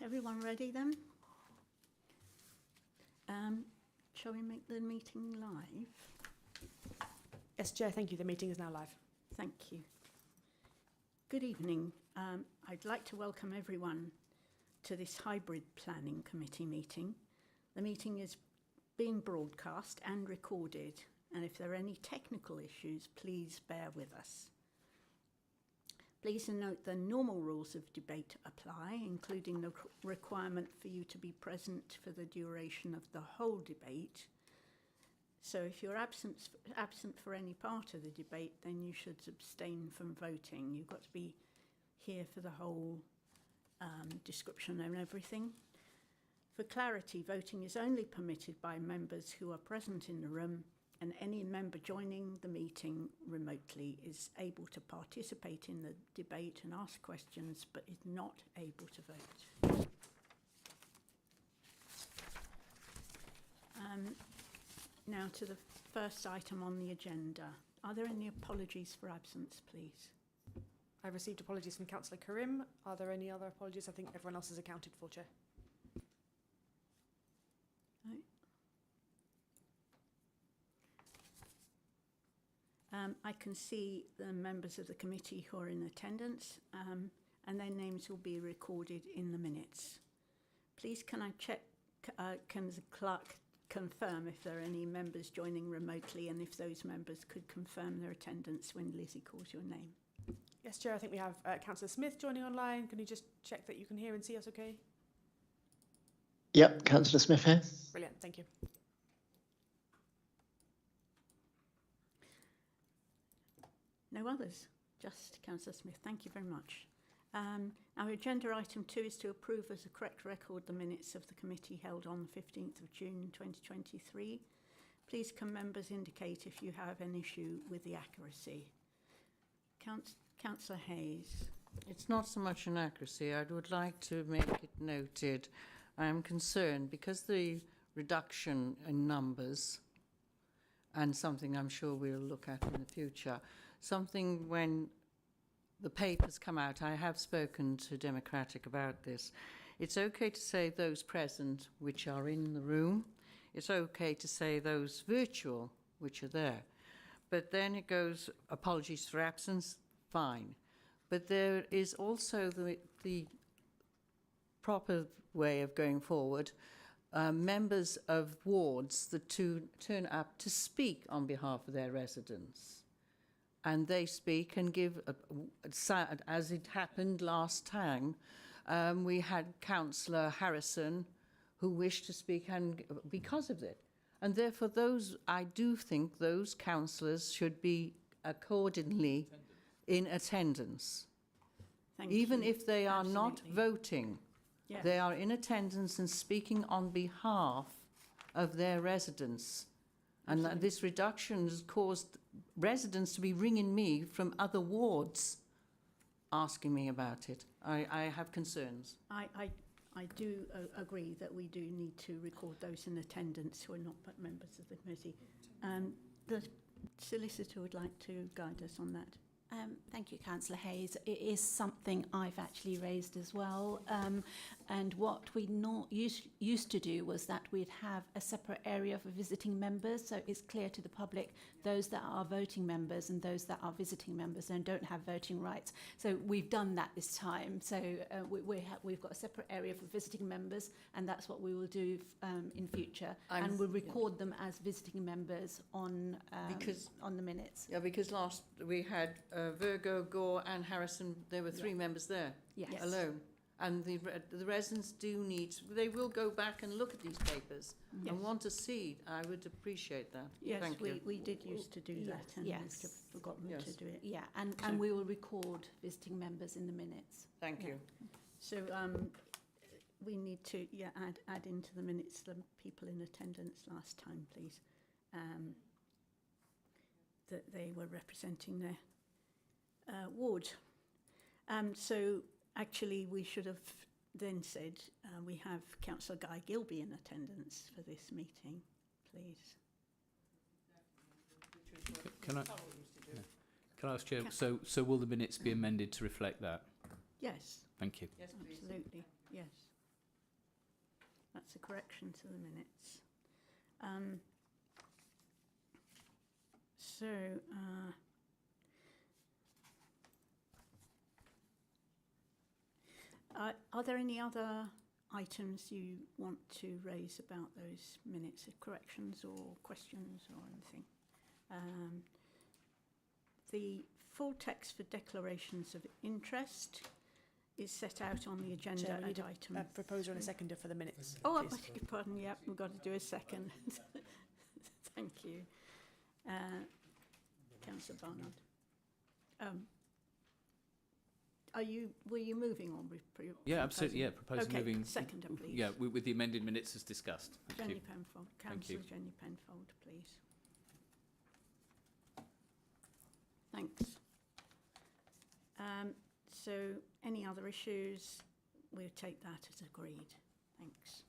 everyone ready then? Shall we make the meeting live? Yes, Chair, thank you. The meeting is now live. Thank you. Good evening. I'd like to welcome everyone to this hybrid planning committee meeting. The meeting is being broadcast and recorded, and if there are any technical issues, please bear with us. Please note the normal rules of debate apply, including the requirement for you to be present for the duration of the whole debate. So if you're absent for any part of the debate, then you should abstain from voting. You've got to be here for the whole description and everything. For clarity, voting is only permitted by members who are present in the room, and any member joining the meeting remotely is able to participate in the debate and ask questions, but is not able to vote. Now to the first item on the agenda. Are there any apologies for absence, please? I've received apologies from Councillor Karim. Are there any other apologies? I think everyone else is accounted for, Chair. I can see the members of the committee who are in attendance, and their names will be recorded in the minutes. Please can I check, can the clerk confirm if there are any members joining remotely, and if those members could confirm their attendance when Lizzie calls your name? Yes, Chair, I think we have Councillor Smith joining online. Can you just check that you can hear and see us okay? Yep, Councillor Smith here. Brilliant, thank you. No others, just Councillor Smith. Thank you very much. Our agenda item 2 is to approve as a correct record the minutes of the committee held on the 15th of June 2023. Please can members indicate if you have an issue with the accuracy. Councillor Hayes. It's not so much an accuracy. I would like to make it noted. I am concerned because the reduction in numbers, and something I'm sure we'll look at in the future, something when the papers come out, I have spoken to Democratic about this. It's okay to say those present which are in the room. It's okay to say those virtual which are there. But then it goes, apologies for absence, fine. But there is also the proper way of going forward. Members of wards that turn up to speak on behalf of their residents. And they speak and give, as it happened last time, we had Councillor Harrison who wished to speak and because of it. And therefore I do think those councillors should be accordingly in attendance. Even if they are not voting, Yes. they are in attendance and speaking on behalf of their residents. And that this reduction has caused residents to be ringing me from other wards asking me about it. I have concerns. I do agree that we do need to record those in attendance who are not members of the committee. The solicitor would like to guide us on that. Thank you, Councillor Hayes. It is something I've actually raised as well. And what we used to do was that we'd have a separate area for visiting members, so it's clear to the public those that are voting members and those that are visiting members and don't have voting rights. So we've done that this time. So we've got a separate area for visiting members, and that's what we will do in future. And we'll record them as visiting members on the minutes. Yeah, because last we had Virgo, Gore and Harrison, there were 3 members there alone. And the residents they will go back and look at these papers and want to see. I would appreciate that. Yes, Thank you. we did used to do that and we've forgotten to do it. Yeah, and we will record visiting members in the minutes. Thank you. So we need to add into the minutes the people in attendance last time, please, that they were representing their ward. So actually we should have then said we have Councillor Guy Gilby in attendance for this meeting, please. Can I ask Chair, so will the minutes be amended to reflect that? Yes. Thank you. Yes, please. Absolutely, yes. That's a correction to the minutes. Are there any other items you want to raise about those minutes, corrections or questions or anything? The full text for declarations of interest is set out on the agenda Chair, we at need item. a proposer and a seconder for the minutes. Oh, I please. beg your pardon. Yep, we've got to do a second. Thank you, Councillor Barnard. Were you moving on with? Yeah, absolutely. Yeah, proposing Okay, moving. seconder, please. Yeah, with the amended minutes as discussed. Thank Jenny you. Penfold, Thank you. Councillor Jenny Penfold, please. Thanks. So, any other issues? We'll take that as agreed. Thanks.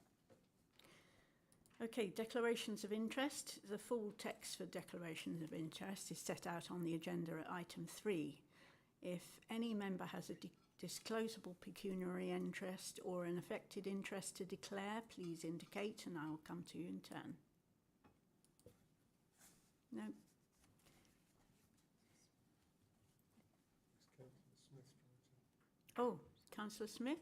Okay, declarations of interest. The full text for declarations of interest is set out on the agenda at item 3. If any member has a disclosable pecuniary interest or an affected interest to declare, please indicate and I'll come to you in turn. No? Oh, Councillor Smith?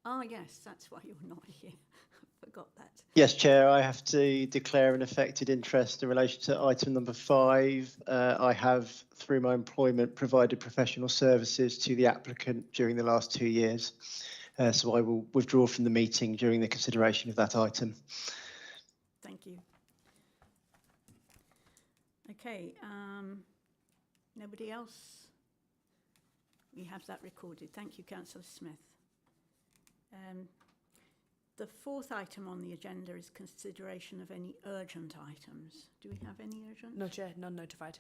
Oh, yes, that's why you're not here. I forgot that. Yes, Chair, I have to declare an affected interest in relation to item number 5. I have, through my employment, provided professional services to the applicant during the last 2 years. So I will withdraw from the meeting during the consideration of that item. Thank you. Okay, nobody else? We have that recorded. Thank you, Councillor Smith. The fourth item on the agenda is consideration of any urgent items. Do we have any urgent? No, Chair, none notified.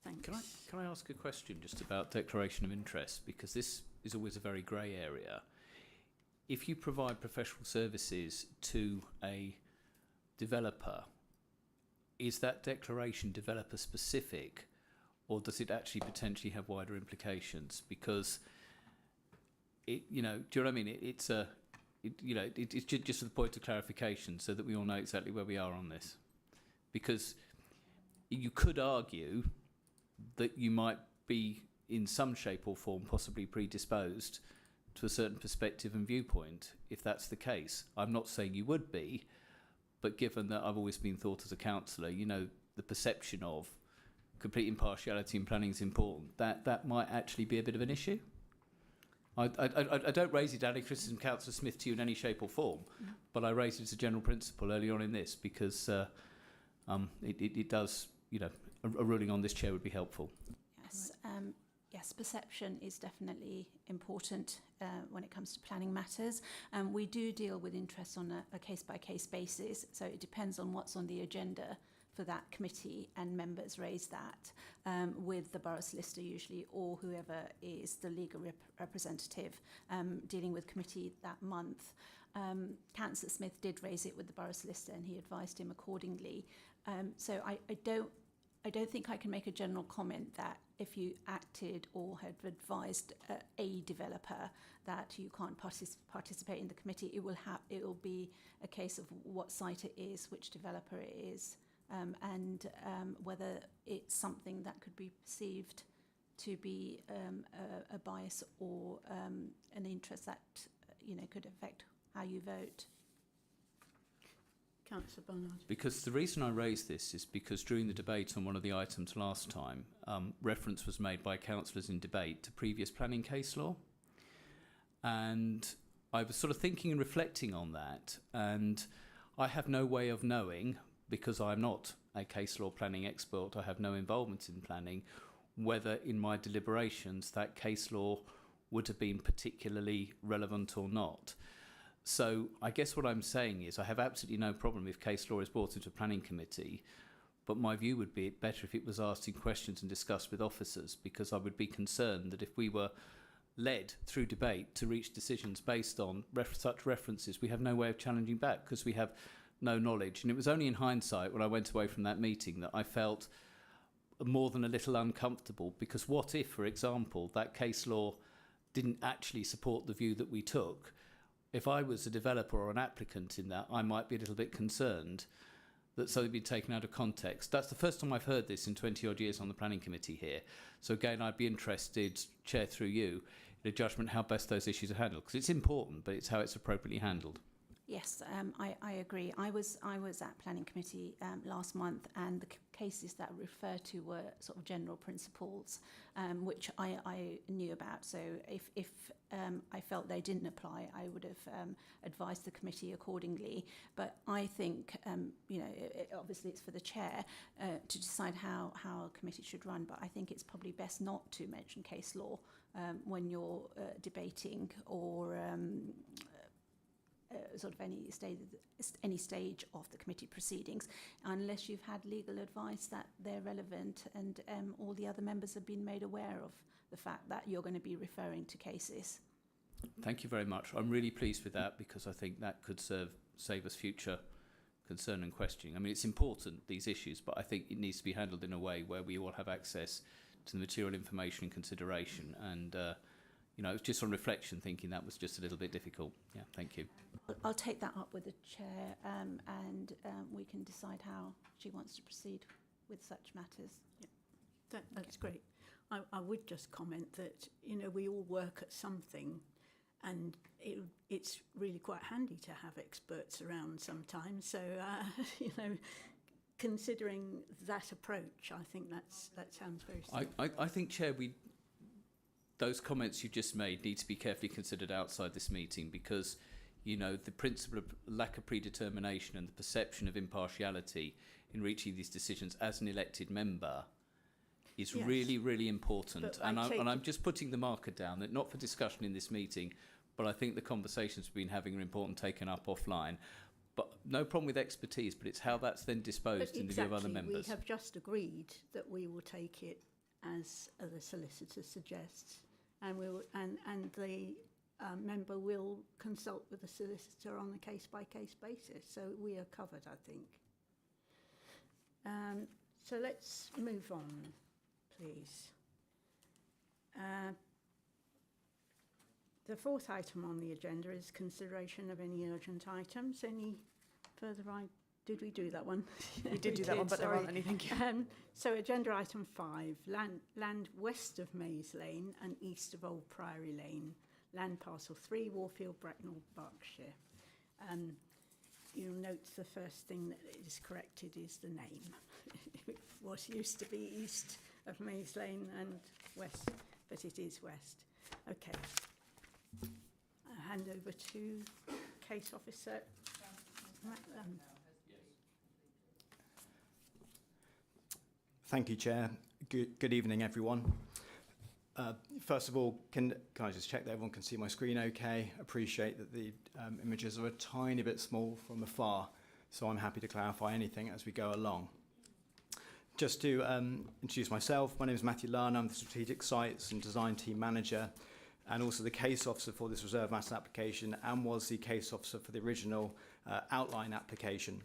Thanks. Can I ask a question just about declaration of interest, because this is always a very grey area. If you provide professional services to a developer, is that declaration developer specific, or does it actually potentially have wider implications? Because it, do you know what I mean? It's just a point of clarification so that we all know exactly where we are on this. Because you could argue that you might be in some shape or form possibly predisposed to a certain perspective and viewpoint if that's the case. I'm not saying you would be, but given that I've always been thought as a councillor, the perception of complete impartiality in planning is important, that might actually be a bit of an issue. I don't raise it out of criticism, Councillor Smith, to you in any shape or form, but I raise it as a general principle early on in this because it does, a ruling on this chair would be helpful. Yes, yes, perception is definitely important when it comes to planning matters. We do deal with interests on a case-by-case basis, so it depends on what's on the agenda for that committee, and members raise that with the borough solicitor usually, or whoever is the legal representative dealing with committee that month. Councillor Smith did raise it with the borough solicitor and he advised him accordingly. So I don't think I can make a general comment that if you acted or had advised a developer that you can't participate in the committee, it will be a case of what site it is, which developer it is, and whether it's something that could be perceived to be a bias or an interest that could affect how you vote. Councillor Barnard. Because the reason I raised this is because during the debate on one of the items last time, reference was made by councillors in debate to previous planning case law. And I was sort of thinking and reflecting on that. And I have no way of knowing, because I'm not a case law planning expert, I have no involvement in planning, whether in my deliberations that case law would have been particularly relevant or not. So I guess what I'm saying is I have absolutely no problem if case law is brought into a planning committee, but my view would be better if it was asked in questions and discussed with officers, because I would be concerned that if we were led through debate to reach decisions based on such references, we have no way of challenging back because we have no knowledge. And it was only in hindsight when I went away from that meeting that I felt more than a little uncomfortable, because what if, for example, that case law didn't actually support the view that we took? if I was a developer or an applicant in that, I might be a little bit concerned that something be taken out of context. That's the first time I've heard this in 20 odd years on the planning committee here. So again, I'd be interested, Chair, through you, in a judgment how best those issues are handled, because it's important, but it's how it's appropriately handled. Yes, I agree. I was at planning committee last month, and the cases that I refer to were sort of general principles, which I knew about. So if I felt they didn't apply, I would have advised the committee accordingly. But I think, obviously it's for the chair to decide how a committee should run. But I think it's probably best not to mention case law when you're debating or sort of any stage of the committee proceedings, unless you've had legal advice that they're relevant and all the other members have been made aware of the fact that you're going to be referring to cases. Thank you very much. I'm really pleased with that, because I think that could save us future concern and questioning. I mean, it's important, these issues, but I think it needs to be handled in a way where we all have access to the material information and consideration. And it's just on reflection, thinking that was just a little bit difficult. Yeah, thank you. I'll take that up with the chair, and we can decide how she wants to proceed with such matters. Yeah, that's great. I would just comment that, we all work at something, and it's really quite handy to have experts around sometimes. So, considering that approach, I think that sounds very sensible. I think, Chair, those comments you just made need to be carefully considered outside this meeting, because, the principle of lack of predetermination and the perception of impartiality in reaching these decisions as an elected member is really, really important. And I'm just putting the marker down, that not for discussion in this meeting, but I think the conversations we've been having are important, taken up offline. But no problem with expertise, but it's how that's then disposed in the view of other members. We have just agreed that we will take it as the solicitor suggests, and the member will consult with the solicitor on a case-by-case basis. So we are covered, I think. So let's move on, please. The fourth item on the agenda is consideration of any urgent items. Any further? Did we do that one? We did do that one, but there aren't any. Thank you. So agenda item 5, land west of Mays Lane and east of Old Priory Lane, land parcel 3, Warfield, Bracknell, Berkshire. You'll note the first thing that is corrected is the name. It was used to be east of Mays Lane and west, but it is west. Okay. I'll hand over to Case Officer. Thank you, Chair. Good evening, everyone. First of all, can I just check that everyone can see my screen okay? Appreciate that the images are a tiny bit small from afar, so I'm happy to clarify anything as we go along. Just to introduce myself, my name is Matthew Larner. I'm the Strategic Sites and Design Team Manager, and also the case officer for this reserve matters application, and was the case officer for the original outline application.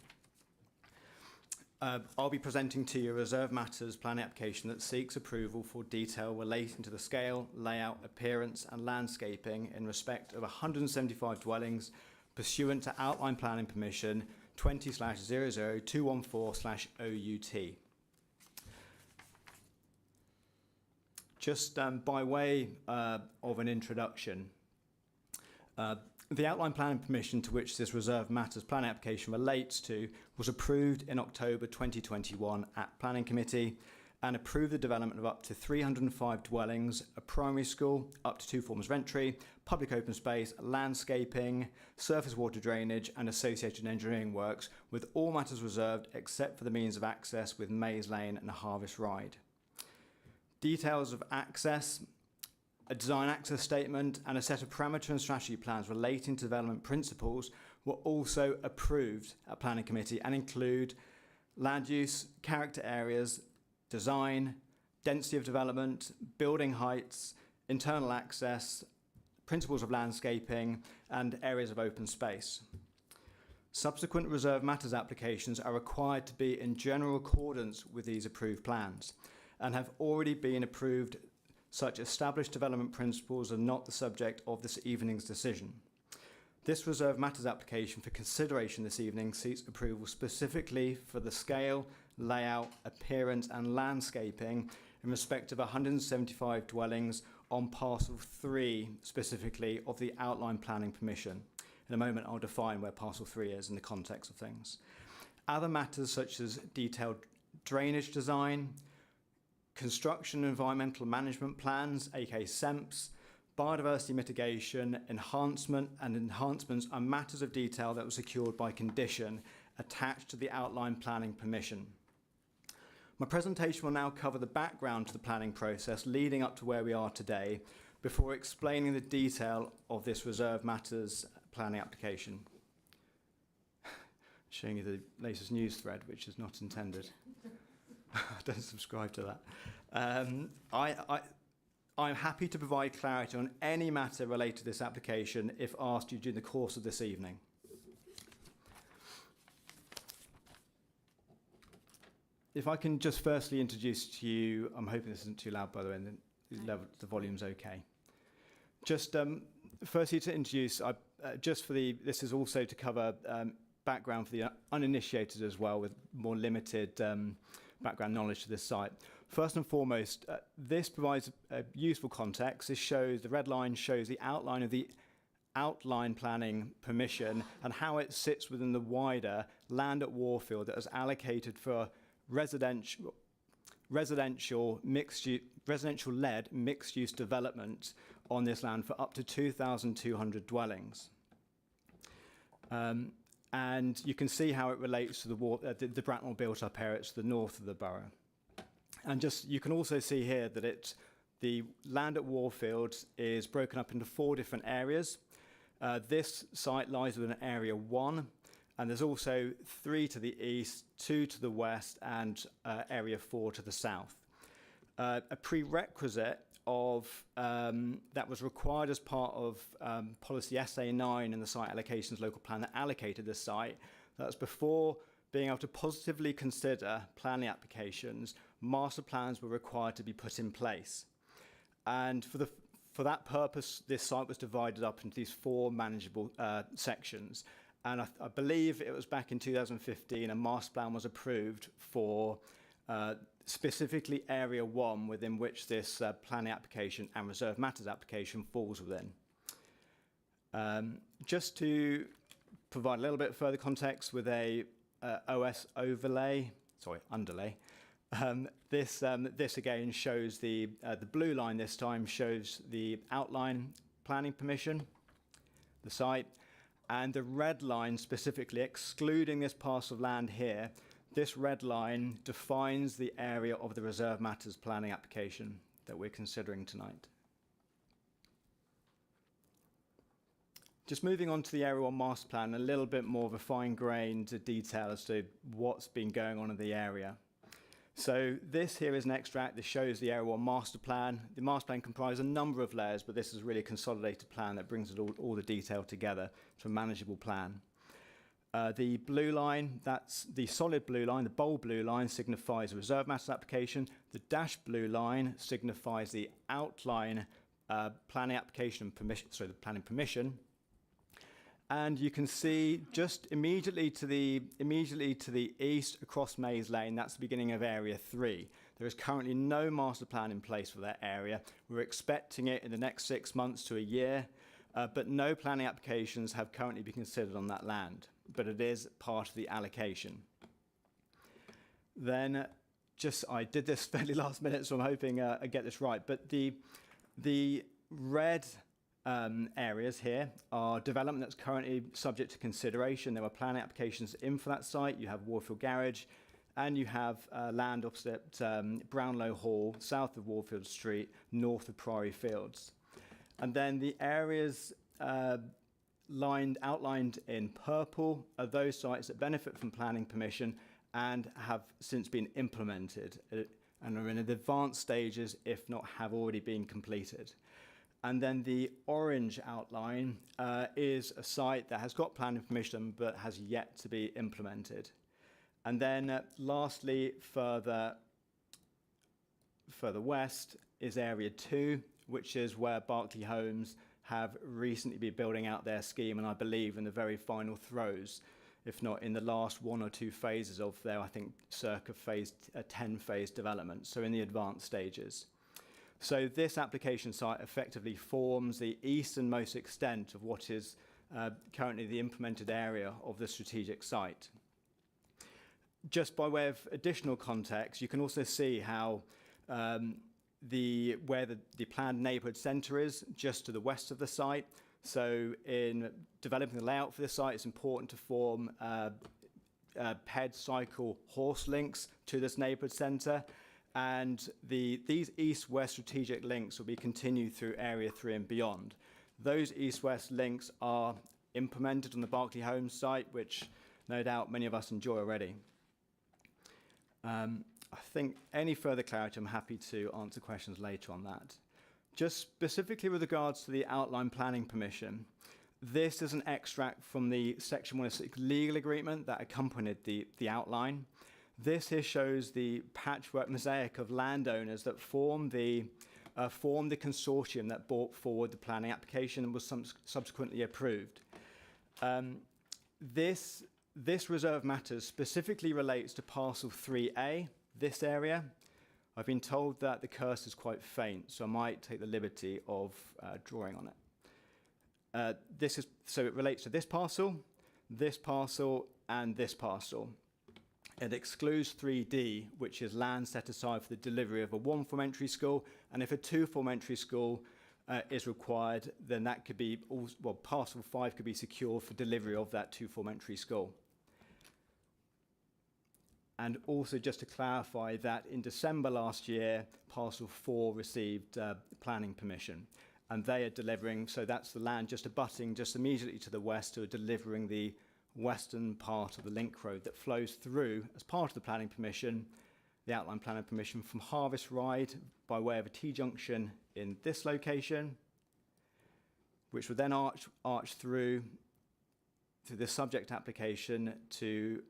I'll be presenting to you a reserve matters planning application that seeks approval for detail relating to the scale, layout, appearance and landscaping in respect of 175 dwellings pursuant to outline planning permission 20/00214/OUT. Just by way of an introduction, the outline planning permission to which this reserve matters planning application relates to was approved in October 2021 at Planning Committee and approved the development of up to 305 dwellings, a primary school, up to 2 forms of entry, public open space, landscaping, surface water drainage and associated engineering works, with all matters reserved except for the means of access with Mays Lane and Harvest Ride. Details of access, a design access statement and a set of parameter and strategy plans relating to development principles were also approved at Planning Committee and include land use, character areas, design, density of development, building heights, internal access, principles of landscaping and areas of open space. Subsequent reserve matters applications are required to be in general accordance with these approved plans and have already been approved. Such established development principles are not the subject of this evening's decision. This Reserve Matters application for consideration this evening seeks approval specifically for the scale, layout, appearance and landscaping in respect of 175 dwellings on parcel 3 specifically of the outline planning permission. In a moment I'll define where parcel 3 is in the context of things. Other matters such as detailed drainage design, construction and environmental management plans, aka SEMPs, biodiversity mitigation, enhancements are matters of detail that were secured by condition attached to the outline planning permission. My presentation will now cover the background to the planning process leading up to where we are today before explaining the detail of this Reserve Matters planning application. Showing you the latest news thread, which is not intended. I don't subscribe to that. I'm happy to provide clarity on any matter related to this application if asked during the course of this evening. If I can just firstly introduce to you, I'm hoping this isn't too loud by the way, and the volume's okay. Just firstly to introduce, this is also to cover background for the uninitiated as well with more limited background knowledge to this site. First and foremost, this provides a useful context. The red line shows the outline of the outline planning permission and how it sits within the wider land at Warfield that is allocated for residential-led mixed-use development on this land for up to 2,200 dwellings. And you can see how it relates to the Bracknell built-up area to the north of the borough. And you can also see here that the land at Warfield is broken up into 4 different areas. This site lies within Area 1, and there's also 3 to the east, 2 to the west, and Area 4 to the south. A prerequisite that was required as part of policy SA9 in the site allocations local plan that allocated this site. That's before being able to positively consider planning applications, master plans were required to be put in place. And for that purpose, this site was divided up into these 4 manageable sections. And I believe it was back in 2015 a master plan was approved for specifically Area 1 within which this planning application and Reserve Matters application falls within. Just to provide a little bit further context with a OS underlay. This again shows the blue line this time shows the outline planning permission, the site, and the red line specifically excluding this parcel of land here. This red line defines the area of the Reserve Matters planning application that we're considering tonight. Just moving on to the Area 1 master plan, a little bit more of a fine-grained detail as to what's been going on in the area. So this here is an extract that shows the Area 1 master plan. The master plan comprises a number of layers, but this is really a consolidated plan that brings all the detail together to a manageable plan. The blue line, that's the solid blue line, the bold blue line signifies a Reserve Matters application. The dashed blue line signifies the outline planning application permission, the planning permission. And you can see just immediately to the east across Maze Lane, that's the beginning of Area 3. There is currently no master plan in place for that area. We're expecting it in the next 6 months to a year, but no planning applications have currently been considered on that land, but it is part of the allocation. Then, I did this fairly last minute, so I'm hoping I get this right, but the red areas here are development that's currently subject to consideration. There were planning applications in for that site. You have Warfield Garage, and you have land opposite Brownlow Hall, south of Warfield Street, north of Priory Fields. And then the areas outlined in purple are those sites that benefit from planning permission and have since been implemented and are in advanced stages, if not have already been completed. And then the orange outline is a site that has got planning permission but has yet to be implemented. And then lastly, further west is Area 2, which is where Berkeley Homes have recently been building out their scheme, and I believe in the very final throes, if not in the last 1 or 2 phases of their, I think, circa 10 phase development, so in the advanced stages. So this application site effectively forms the easternmost extent of what is currently the implemented area of the strategic site. Just by way of additional context, you can also see how where the planned neighbourhood centre is, just to the west of the site. So in developing the layout for this site, it's important to form ped, cycle, horse links to this neighbourhood centre. And these east-west strategic links will be continued through Area 3 and beyond. Those east-west links are implemented on the Berkeley Homes site, which no doubt many of us enjoy already. I think any further clarity, I'm happy to answer questions later on that. Just specifically with regards to the outline planning permission, this is an extract from the Section 106 legal agreement that accompanied the outline. This here shows the patchwork mosaic of landowners that formed the consortium that brought forward the planning application and was subsequently approved. This reserve matters specifically relates to parcel 3A, this area. I've been told that the cursor is quite faint, so I might take the liberty of drawing on it. So it relates to this parcel, and this parcel. It excludes 3D, which is land set aside for the delivery of a 1-form entry school, and if a 2-form entry school is required, then that could be, parcel 5 could be secured for delivery of that 2-form entry school. And also just to clarify that in December last year, parcel 4 received planning permission, and they are delivering, so that's the land just abutting just immediately to the west, who are delivering the western part of the link road that flows through as part of the planning permission, the outline planning permission, from Harvest Ride by way of a T-junction in this location, which would then arch through the subject application to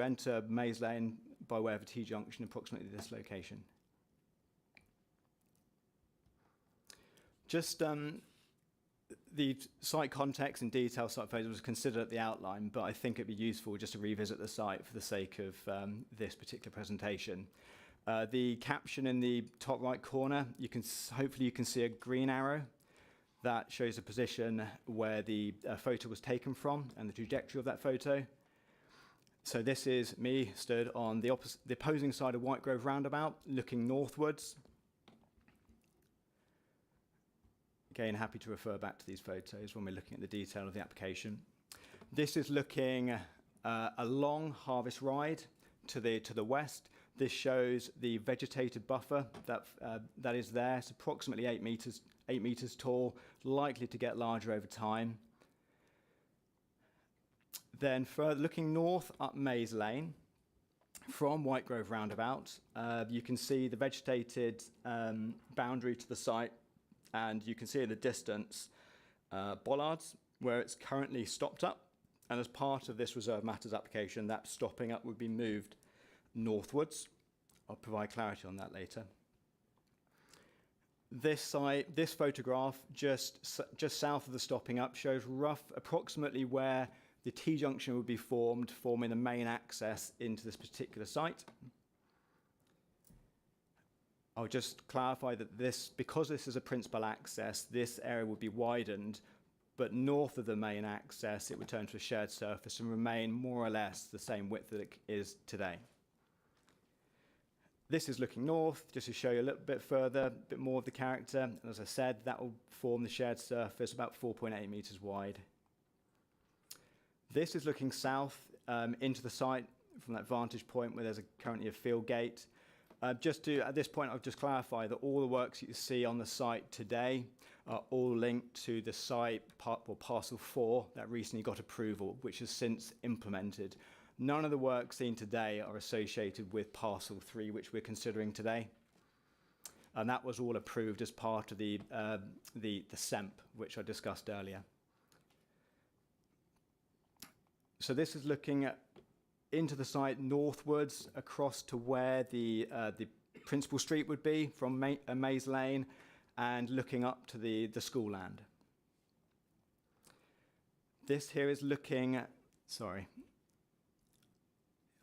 enter Maze Lane by way of a T-junction approximately this location. Just the site context and detail site phase was considered at the outline, but I think it'd be useful just to revisit the site for the sake of this particular presentation. The caption in the top right corner, hopefully you can see a green arrow that shows the position where the photo was taken from and the trajectory of that photo. So this is me stood on the opposing side of Whitegrove roundabout, looking northwards. Again, happy to refer back to these photos when we're looking at the detail of the application. This is looking along Harvest Ride to the west. This shows the vegetated buffer that is there. It's approximately 8 meters tall, likely to get larger over time. Then further looking north up Maze Lane from Whitegrove roundabout, you can see the vegetated boundary to the site, and you can see in the distance bollards where it's currently stopped up, and as part of this Reserve Matters application, that stopping up would be moved northwards. I'll provide clarity on that later. This photograph just south of the stopping up shows approximately where the T-junction would be formed, forming the main access into this particular site. I'll just clarify that because this is a principal access, this area would be widened, but north of the main access, it would turn to a shared surface and remain more or less the same width that it is today. This is looking north, just to show you a little bit further, a bit more of the character. And as I said, that will form the shared surface about 4.8 meters wide. This is looking south into the site from that vantage point where there's currently a field gate. At this point, I'll just clarify that all the works you see on the site today are all linked to the site parcel 4 that recently got approval, which has since implemented. None of the work seen today are associated with parcel 3, which we're considering today. And that was all approved as part of the SEMP, which I discussed earlier. So this is looking into the site northwards across to where the principal street would be from Maze Lane, and looking up to the school land. This here is looking, sorry,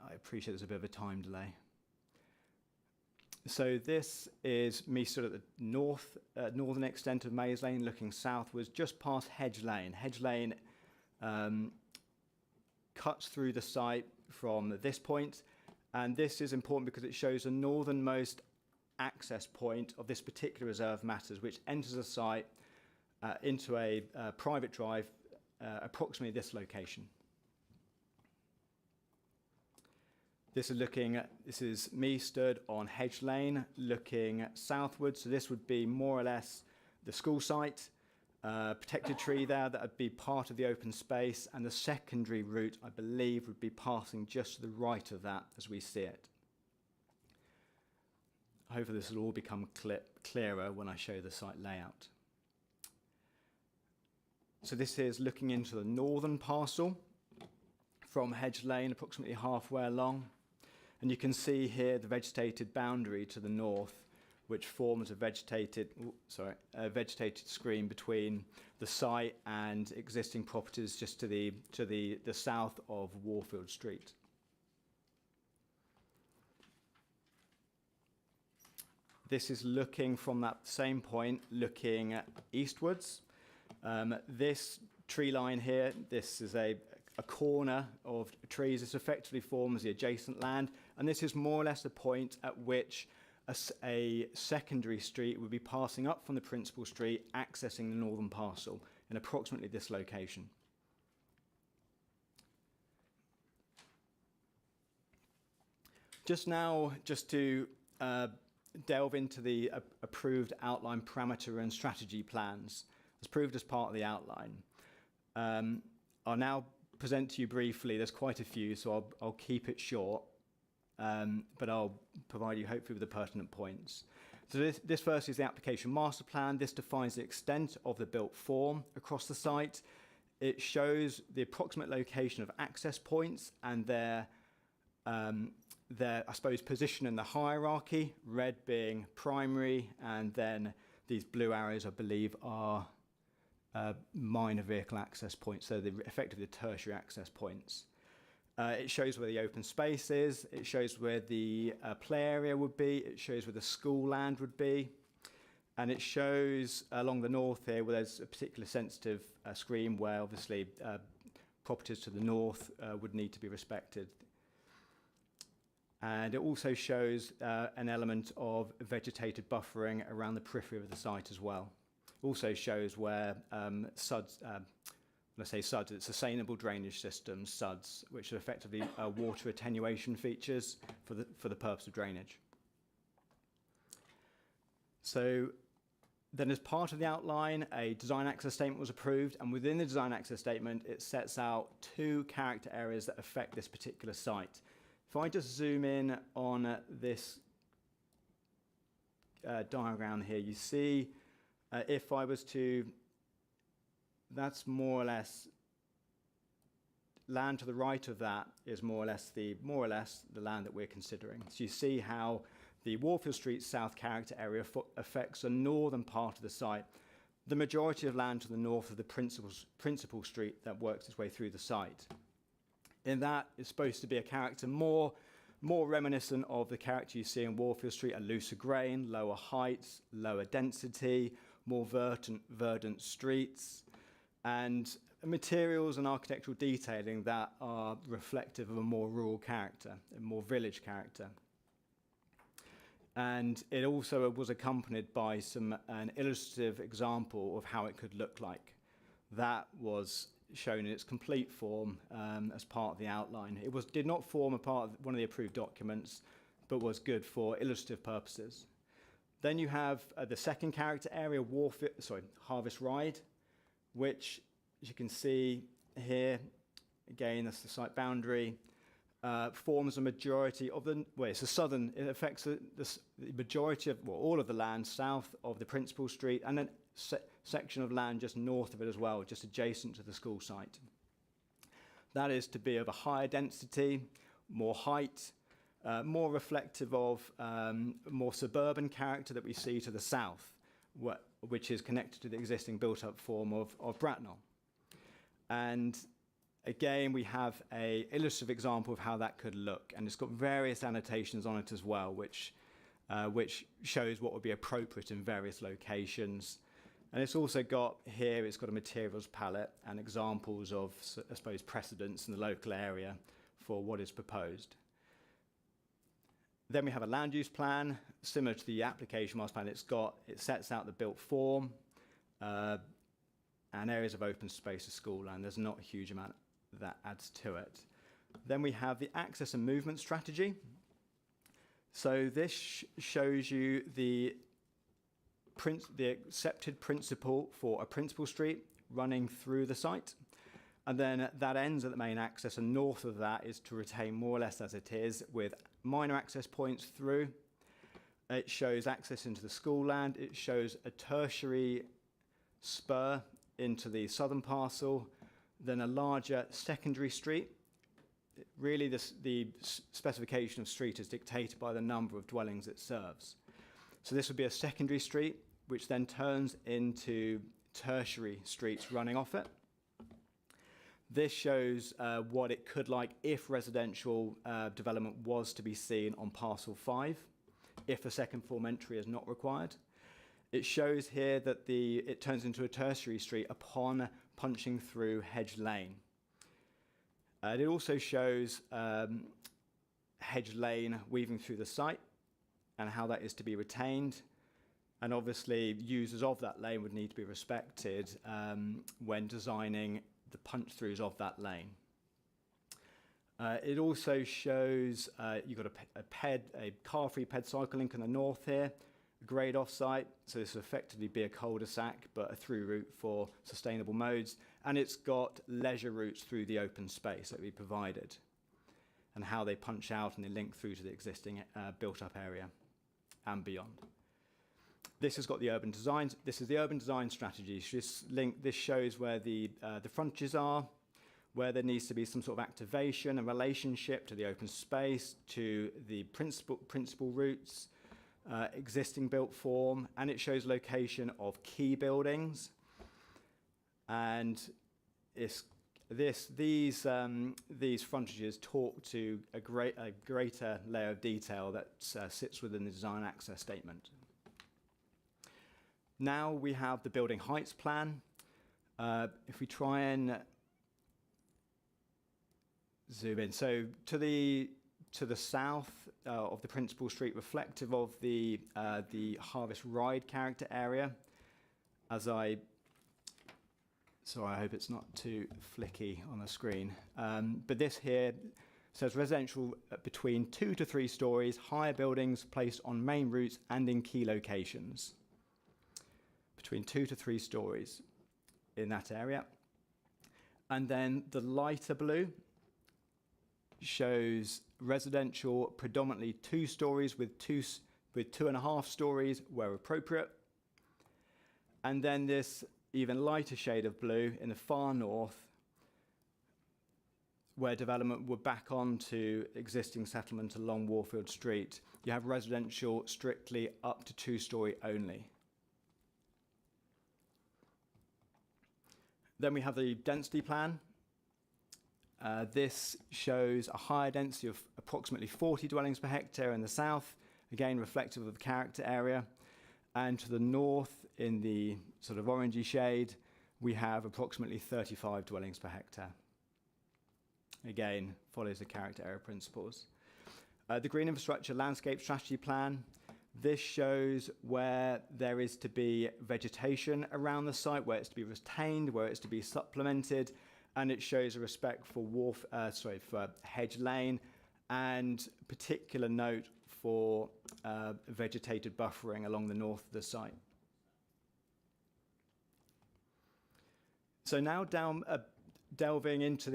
I appreciate there's a bit of a time delay. So this is me stood at the northern extent of Maze Lane, looking southwards, just past Hedge Lane. Hedge Lane cuts through the site from this point, and this is important because it shows the northernmost access point of this particular reserve matters, which enters the site into a private drive, approximately this location. This is me stood on Hedge Lane looking southwards. So this would be more or less the school site, protected tree there that would be part of the open space, and the secondary route, I believe, would be passing just to the right of that as we see it. Hopefully this will all become clearer when I show the site layout. So this is looking into the northern parcel from Hedge Lane, approximately halfway along. And you can see here the vegetated boundary to the north, which forms a vegetated screen between the site and existing properties just to the south of Warfield Street. This is looking from that same point, looking eastwards. This tree line here, this is a corner of trees. This effectively forms the adjacent land, and this is more or less the point at which a secondary street would be passing up from the principal street, accessing the northern parcel in approximately this location. Just to delve into the approved outline parameter and strategy plans, as proved as part of the outline. I'll now present to you briefly. There's quite a few, so I'll keep it short, but I'll provide you hopefully with the pertinent points. So this first is the application master plan. This defines the extent of the built form across the site. It shows the approximate location of access points and their I suppose, position in the hierarchy, red being primary, and then these blue arrows, I believe, are minor vehicle access points, so they're effectively the tertiary access points. It shows where the open space is, it shows where the play area would be, it shows where the school land would be, and it shows along the north here where there's a particular sensitive screen where obviously properties to the north would need to be respected. And it also shows an element of vegetated buffering around the periphery of the site as well. Also shows where SUDs, when I say SUDs, it's sustainable drainage systems, SUDs, which are effectively water attenuation features for the purpose of drainage. So then as part of the outline, a design access statement was approved, and within the design access statement, it sets out 2 character areas that affect this particular site. If I just zoom in on this diagram here, you see if I was to, that's more or less, land to the right of that is more or less the land that we're considering. So you see how the Warfield Street South character area affects the northern part of the site. The majority of land to the north of the principal street that works its way through the site. In that, it's supposed to be a character more reminiscent of the character you see in Warfield Street, a looser grain, lower heights, lower density, more verdant streets, and materials and architectural detailing that are reflective of a more rural character, a more village character. And it also was accompanied by an illustrative example of how it could look like. That was shown in its complete form as part of the outline. It did not form a part of one of the approved documents, but was good for illustrative purposes. Then you have the second character area, Harvest Ride, which, as you can see here, again, that's the site boundary, forms a majority of it affects the majority of, all of the land south of the principal street, and then section of land just north of it as well, just adjacent to the school site. That is to be of a higher density, more height, more reflective of more suburban character that we see to the south, which is connected to the existing built-up form of Bracknell. And again, we have an illustrative example of how that could look, and it's got various annotations on it as well, which shows what would be appropriate in various locations. And it's also got here, it's got a materials palette and examples of, I suppose, precedents in the local area for what is proposed. Then we have a land use plan, similar to the application master plan. It sets out the built form and areas of open space of school land. There's not a huge amount that adds to it. Then we have the access and movement strategy. So this shows you the accepted principle for a principal street running through the site. And then that ends at the main access, and north of that is to retain more or less as it is, with minor access points through. It shows access into the school land. It shows a tertiary spur into the southern parcel, then a larger secondary street. Really, the specification of street is dictated by the number of dwellings it serves. So this would be a secondary street, which then turns into tertiary streets running off it. This shows what it could like if residential development was to be seen on parcel 5, if a second form entry is not required. It shows here that it turns into a tertiary street upon punching through Hedge Lane. It also shows Hedge Lane weaving through the site and how that is to be retained. And obviously, users of that lane would need to be respected when designing the punch-throughs of that lane. It also shows you've got a car-free ped cycle link in the north here, a grade off-site, so this will effectively be a cul-de-sac, but a through route for sustainable modes, and it's got leisure routes through the open space that we provided, and how they punch out and they link through to the existing built-up area and beyond. This has got the urban design. This is the urban design strategy. This shows where the frontages are, where there needs to be some sort of activation and relationship to the open space, to the principal routes, existing built form, and it shows location of key buildings. And these frontages talk to a greater layer of detail that sits within the design access statement. Now we have the building heights plan. If we try and zoom in, so to the south of the principal street, reflective of the Harvest Ride character area, sorry, I hope it's not too flicky on the screen. But this here says residential between 2 to 3 stories, higher buildings placed on main routes and in key locations. Between 2 to 3 stories in that area. And then the lighter blue shows residential predominantly 2 stories with 2.5 stories where appropriate. And then this even lighter shade of blue in the far north, where development would back onto existing settlement along Warfield Street. You have residential strictly up to 2-story only. Then we have the density plan. This shows a higher density of approximately 40 dwellings per hectare in the south, again reflective of the character area. And to the north, in the sort of orangey shade, we have approximately 35 dwellings per hectare. Again, follows the character area principles. The Green Infrastructure Landscape Strategy Plan. This shows where there is to be vegetation around the site, where it's to be retained, where it's to be supplemented, and it shows a respect for for Hedge Lane, and particular note for vegetated buffering along the north of the site. So now delving into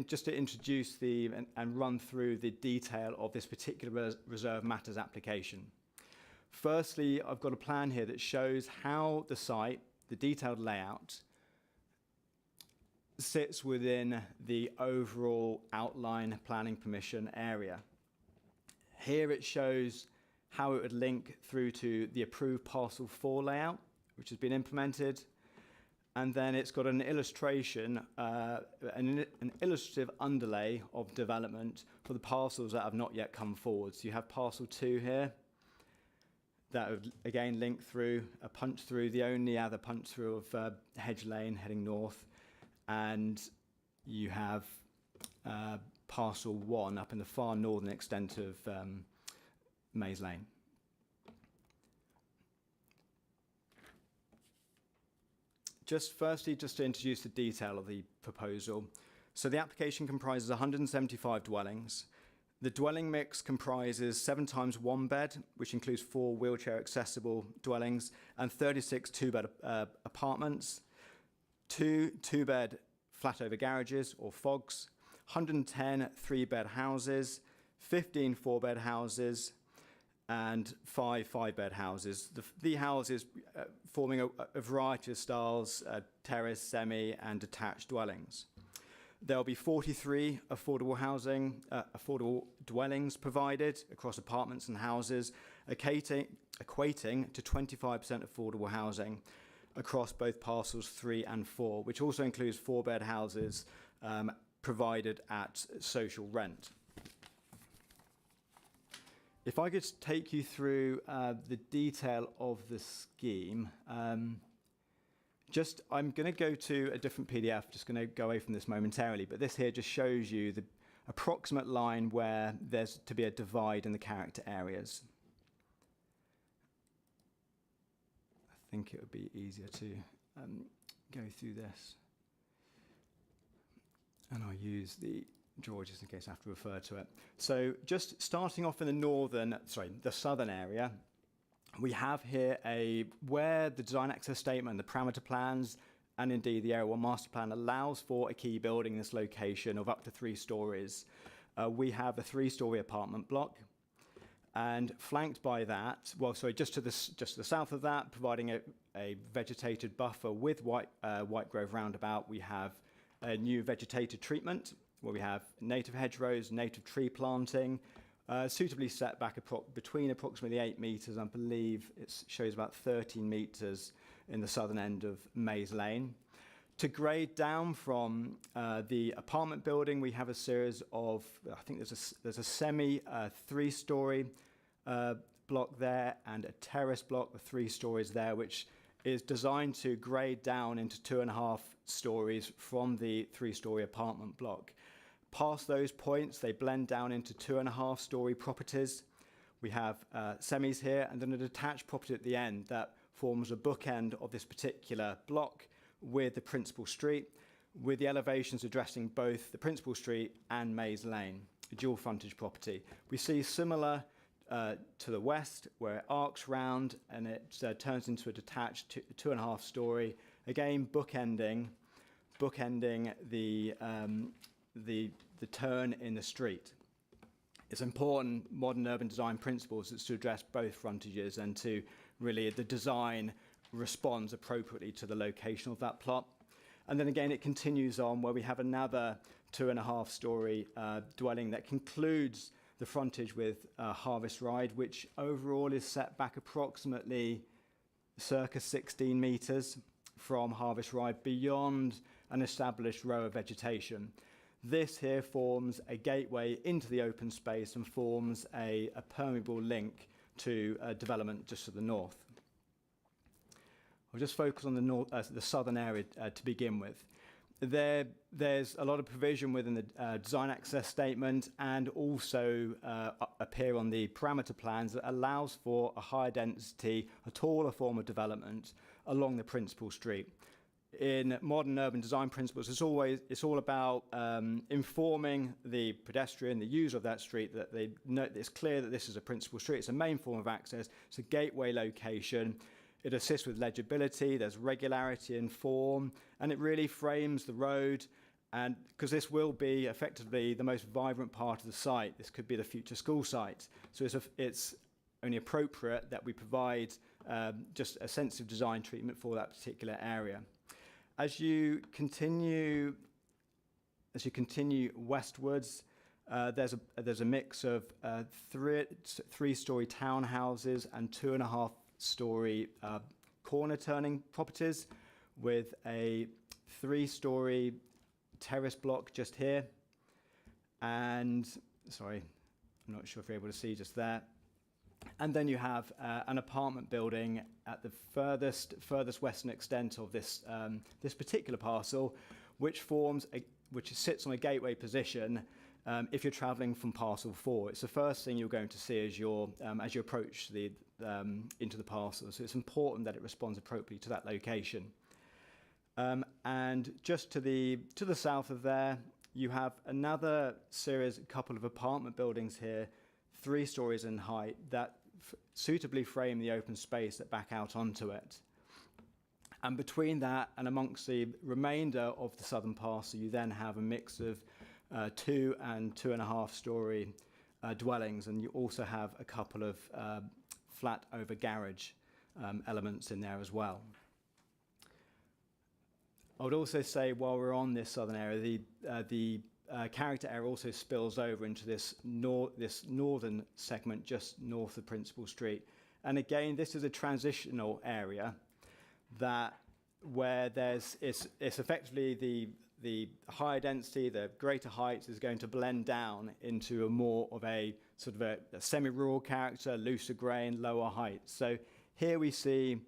just to introduce and run through the detail of this particular reserve matters application. Firstly, I've got a plan here that shows how the site, the detailed layout, sits within the overall outline planning permission area. Here it shows how it would link through to the approved parcel 4 layout, which has been implemented. And then it's got an illustration, an illustrative underlay of development for the parcels that have not yet come forward. So you have parcel 2 here. That would again link through, a punch through, the only other punch through of Hedge Lane heading north. And you have parcel 1 up in the far northern extent of Maze Lane. Just to introduce the detail of the proposal. So the application comprises 175 dwellings. The dwelling mix comprises 7 times 1 bed, which includes 4 wheelchair accessible dwellings, and 36 2-bed apartments, 2 2-bed flat over garages or FOGs, 110 3-bed houses, 15 4-bed houses, and 5 5-bed houses. The houses forming a variety of styles, terrace, semi, and detached dwellings. There'll be 43 affordable dwellings provided across apartments and houses, equating to 25% affordable housing across both parcels 3 and 4, which also includes 4-bed houses provided at social rent. If I could take you through the detail of the scheme, I'm going to go to a different PDF, just going to go away from this momentarily, but this here just shows you the approximate line where there's to be a divide in the character areas. I think it would be easier to go through this. And I'll use the draw just in case I have to refer to it. So just starting off in the southern area, we have here where the design access statement, the parameter plans, and indeed the Area 1 master plan allows for a key building in this location of up to 3 stories. We have a 3-story apartment block, and flanked by that, just to the south of that, providing a vegetated buffer with White Grove roundabout, we have a new vegetated treatment, where we have native hedgerows, native tree planting, suitably set back between approximately 8 metres. I believe it shows about 13 metres in the southern end of Maze Lane. To grade down from the apartment building, we have a series of, I think there's a semi 3-story block there and a terrace block with 3 stories there, which is designed to grade down into 2.5 stories from the 3-story apartment block. Past those points, they blend down into 2.5-story properties. We have semis here, and then a detached property at the end that forms a bookend of this particular block with the principal street, with the elevations addressing both the principal street and Maze Lane, a dual frontage property. We see similar to the west, where it arcs round and it turns into a detached 2.5-story, again bookending the turn in the street. It's important modern urban design principles is to address both frontages and to really the design responds appropriately to the location of that plot. And then again, it continues on where we have another 2.5-story dwelling that concludes the frontage with Harvest Ride, which overall is set back approximately circa 16 metres from Harvest Ride beyond an established row of vegetation. This here forms a gateway into the open space and forms a permeable link to development just to the north. I'll just focus on the southern area to begin with. There's a lot of provision within the design access statement and also appear on the parameter plans that allows for a higher density, a taller form of development along the principal street. In modern urban design principles, it's all about informing the pedestrian, the user of that street, that they know it's clear that this is a principal street. It's a main form of access. It's a gateway location. It assists with legibility. There's regularity in form, and it really frames the road. And because this will be effectively the most vibrant part of the site, this could be the future school site. So it's only appropriate that we provide just a sensitive design treatment for that particular area. As you continue westwards, there's a mix of three-story townhouses and 2.5-story corner turning properties, with a 3-story terrace block just here. And sorry, I'm not sure if you're able to see just there. And then you have an apartment building at the furthest western extent of this this particular parcel, which sits on a gateway position. If you're travelling from parcel 4, it's the first thing you're going to see as you approach the into the parcel. So it's important that it responds appropriately to that location. And just to the south of there, you have another couple of apartment buildings here, 3 stories in height, that suitably frame the open space that back out onto it. And between that and amongst the remainder of the southern parcel, you then have a mix of 2 and 2.5 story dwellings, and you also have a couple of flat over garage elements in there as well. I would also say, while we're on this southern area, the character area also spills over into this northern segment just north of Principal Street. And again, this is a transitional area where it's effectively the higher density, the greater heights is going to blend down into a more of a sort of a semi-rural character, looser grain, lower heights. So here we see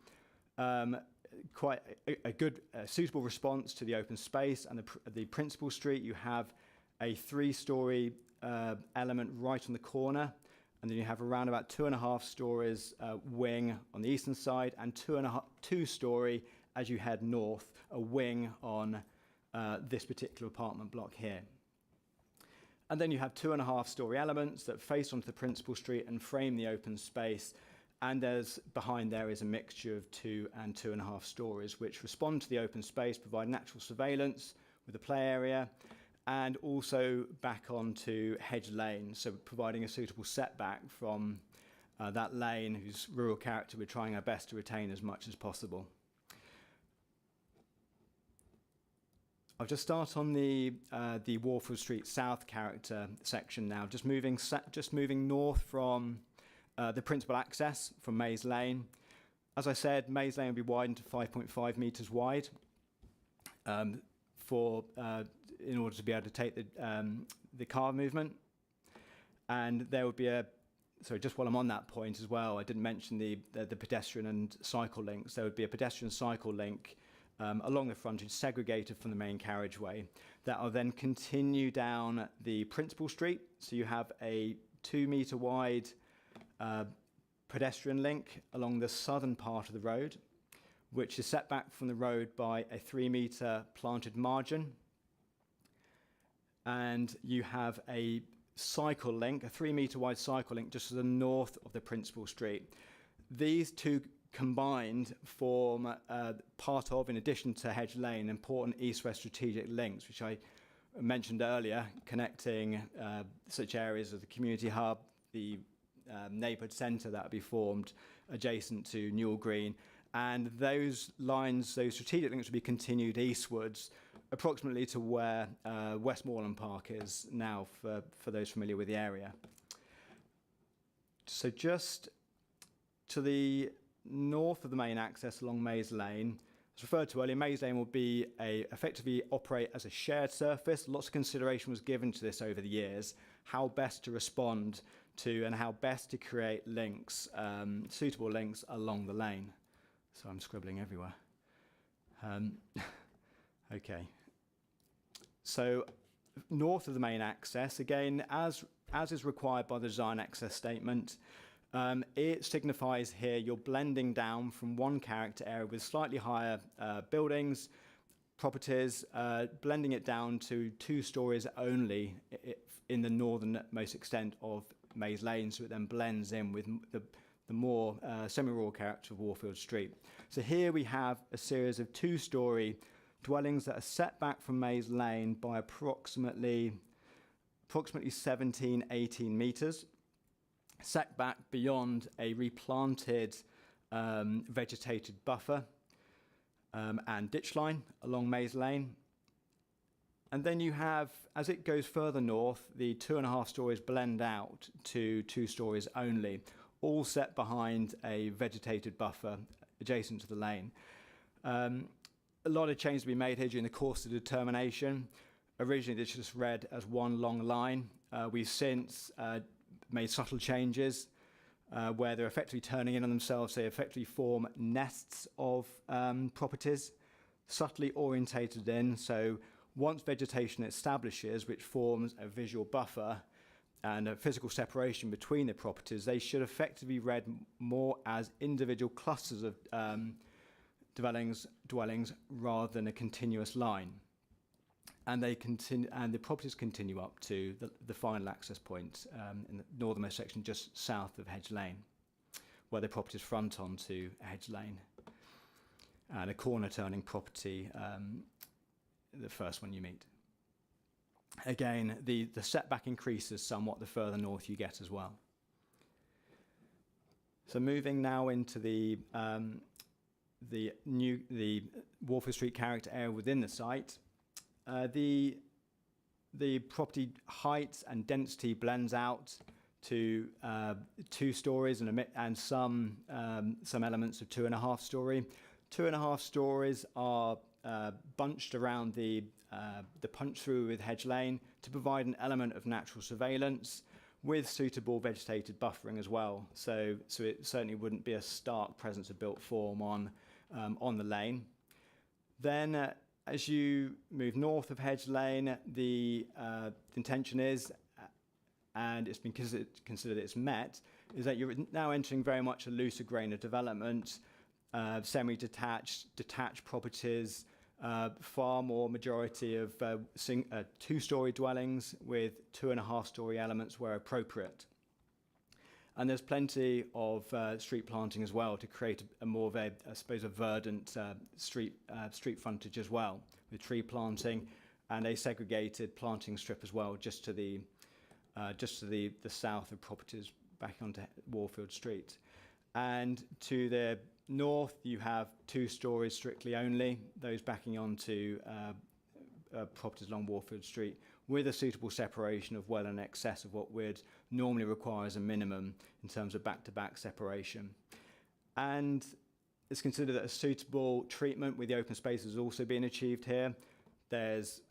quite a good, suitable response to the open space. And the Principal Street, you have a 3-story element right on the corner, and then you have around about 2.5 stories wing on the eastern side, and 2-story as you head north, a wing on this particular apartment block here. And then you have 2.5-story elements that face onto the Principal Street and frame the open space. And behind there is a mixture of 2 and 2.5 stories, which respond to the open space, provide natural surveillance with a play area, and also back onto Hedge Lane, so providing a suitable setback from that lane, whose rural character we're trying our best to retain as much as possible. I'll just start on the Warfield Street South character section now, just moving north from the principal access from Maze Lane. As I said, Maze Lane will be widened to 5.5 metres wide in order to be able to take the car movement. And there would be just while I'm on that point as well, I didn't mention the pedestrian and cycle links. There would be a pedestrian cycle link along the frontage, segregated from the main carriageway, that will then continue down the Principal Street. So you have a 2-metre wide pedestrian link along the southern part of the road, which is set back from the road by a 3-metre planted margin. And you have a cycle link, a 3-metre wide cycle link just to the north of the Principal Street. These two combined form part of, in addition to Hedge Lane, important east-west strategic links, which I mentioned earlier, connecting such areas as the community hub, the neighbourhood centre that will be formed adjacent to Newell Green. And those lines, those strategic links, will be continued eastwards, approximately to where Westmoreland Park is now, for those familiar with the area. So just to the north of the main access along Maze Lane, as referred to earlier, Maze Lane will be effectively operate as a shared surface. Lots of consideration was given to this over the years, how best to respond to and how best to create links, suitable links along the lane. So I'm scribbling everywhere. Okay. So north of the main access, again, as is required by the design access statement, it signifies here you're blending down from one character area with slightly higher buildings, properties, blending it down to 2 stories only in the northernmost extent of Maze Lane, so it then blends in with the more semi-rural character of Warfield Street. So here we have a series of 2-story dwellings that are set back from Maze Lane by approximately 17, 18 metres, set back beyond a replanted vegetated buffer and ditch line along Maze Lane. And then you have, as it goes further north, the 2.5 stories blend out to 2 stories only, all set behind a vegetated buffer adjacent to the lane. A lot of changes to be made here during the course of the determination. Originally, this just read as one long line. We've since made subtle changes where they're effectively turning in on themselves. They effectively form nests of properties, subtly orientated in. So once vegetation establishes, which forms a visual buffer and a physical separation between the properties, they should effectively be read more as individual clusters of dwellings rather than a continuous line. And they continue, and the properties continue up to the final access point in the northernmost section, just south of Hedge Lane, where the properties front onto Hedge Lane, and a corner turning property, the first one you meet. Again, the setback increases somewhat the further north you get as well. So moving now into the Warfield Street character area within the site. The property height and density blends out to 2 stories and some elements of 2.5 story. 2.5 stories are bunched around the punch through with Hedge Lane to provide an element of natural surveillance with suitable vegetated buffering as well. So it certainly wouldn't be a stark presence of built form on the lane. Then as you move north of Hedge Lane, the intention is, and it's been considered it's met, is that you're now entering very much a looser grain of development, semi-detached, detached properties, far more majority of 2-story dwellings with 2.5-story elements where appropriate. And there's plenty of street planting as well to create a more of a, I suppose, a verdant street frontage as well, with tree planting and a segregated planting strip as well, just to the south of properties back onto Warfield Street. And to the north, you have 2 stories strictly only, those backing onto properties along Warfield Street, with a suitable separation of well in excess of what would normally require as a minimum in terms of back-to-back separation. And it's considered that a suitable treatment with the open space has also been achieved here. There's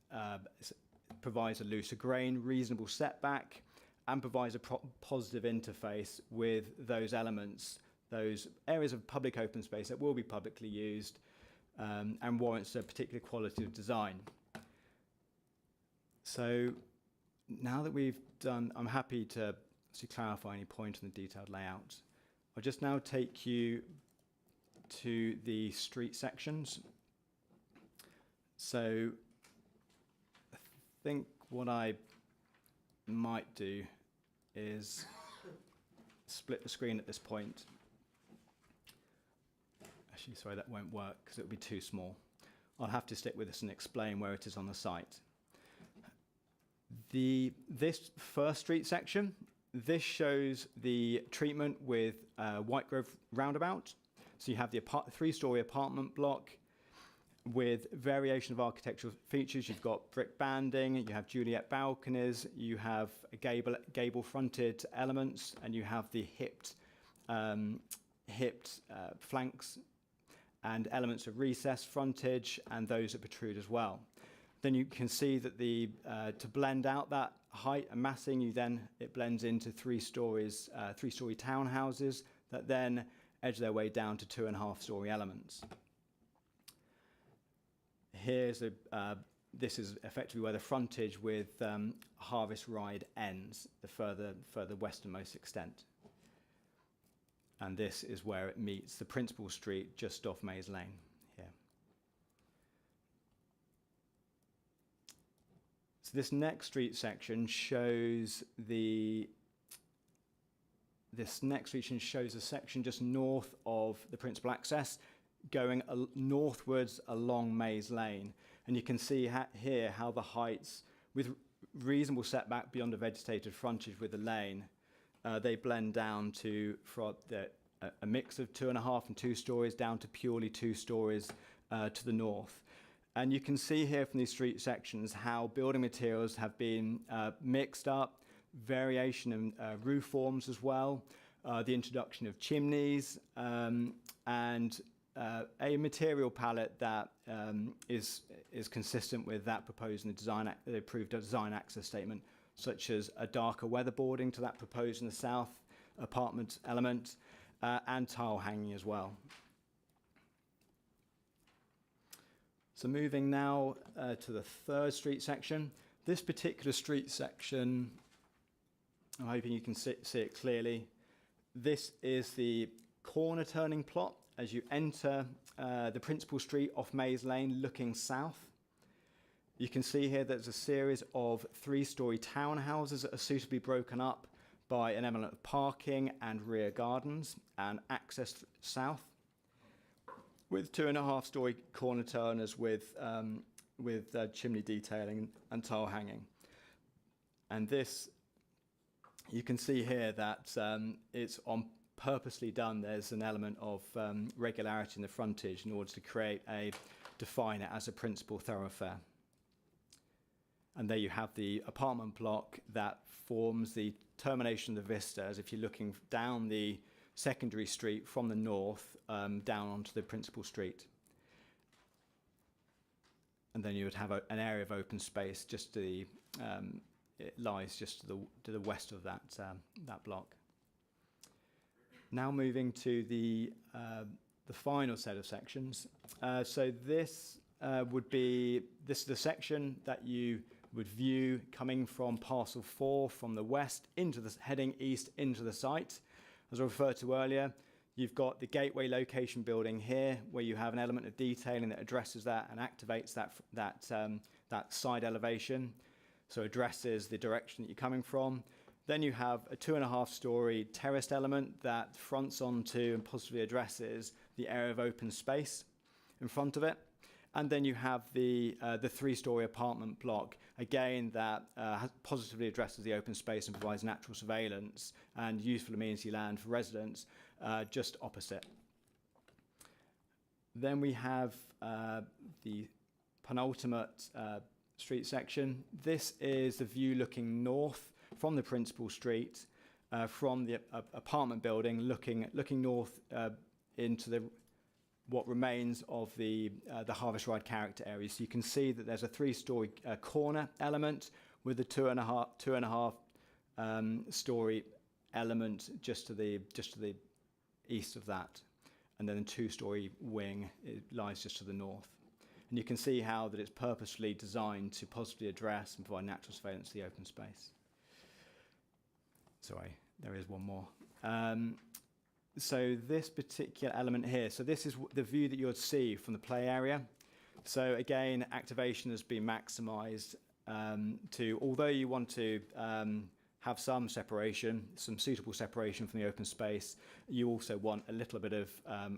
provides a looser grain, reasonable setback, and provides a positive interface with those elements, those areas of public open space that will be publicly used and warrants a particular quality of design. So now that we've done, I'm happy to clarify any point on the detailed layout. I'll just now take you to the street sections. So I think what I might do is split the screen at this point. Actually, sorry, that won't work because it would be too small. I'll have to stick with this and explain where it is on the site. This first street section, this shows the treatment with Whitegrove Roundabout. So you have the 3-story apartment block with variation of architectural features. You've got brick banding, you have Juliet balconies, you have gable-fronted elements, and you have the hipped flanks and elements of recessed frontage and those that protrude as well. Then you can see that to blend out that height and massing, it blends into 3 stories, 3-story townhouses that then edge their way down to 2.5-story elements. This is effectively where the frontage with Harvest Ride ends, the further westernmost extent. And this is where it meets the principal street just off Maze Lane here. So this next street section shows a section just north of the principal access, going northwards along Maze Lane. And you can see here how the heights, with reasonable setback beyond a vegetated frontage with the lane, they blend down to a mix of 2.5 and 2 stories down to purely 2 stories to the north. And you can see here from these street sections how building materials have been mixed up, variation in roof forms as well, the introduction of chimneys, and a material palette that is consistent with that proposed in the approved design access statement, such as a darker weatherboarding to that proposed in the south apartment element, and tile hanging as well. So moving now to the third street section. This particular street section, I'm hoping you can see it clearly. This is the corner turning plot as you enter the principal street off Maze Lane looking south. You can see here there's a series of 3-storey townhouses that are suitably broken up by an element of parking and rear gardens and access south, with 2.5-storey corner turners with chimney detailing and tile hanging. And this, you can see here that it's on purposely done. There's an element of regularity in the frontage in order to define it as a principal thoroughfare. And there you have the apartment block that forms the termination of the vista, as if you're looking down the secondary street from the north down onto the principal street. And then you would have an area of open space just to the it lies just to the west of that block. Now moving to the final set of sections. So this is the section that you would view coming from parcel 4 from the west heading east into the site. As I referred to earlier, you've got the gateway location building here, where you have an element of detailing that addresses that and activates that side elevation, so addresses the direction that you're coming from. Then you have a 2.5-storey terraced element that fronts onto and positively addresses the area of open space in front of it. And then you have the 3-storey apartment block, again, that positively addresses the open space and provides natural surveillance and useful amenity land for residents just opposite. Then we have the penultimate street section. This is the view looking north from the principal street, from the apartment building, looking north into what remains of the Harvest Ride character area. So you can see that there's a 3-storey corner element with a 2.5 storey element just to the east of that, and then a 2-storey wing lies just to the north. And you can see how that it's purposefully designed to positively address and provide natural surveillance to the open space. Sorry, there is one more. So this particular element here, so this is the view that you would see from the play area. So again, activation has been maximised although you want to have some separation, some suitable separation from the open space, you also want a little bit of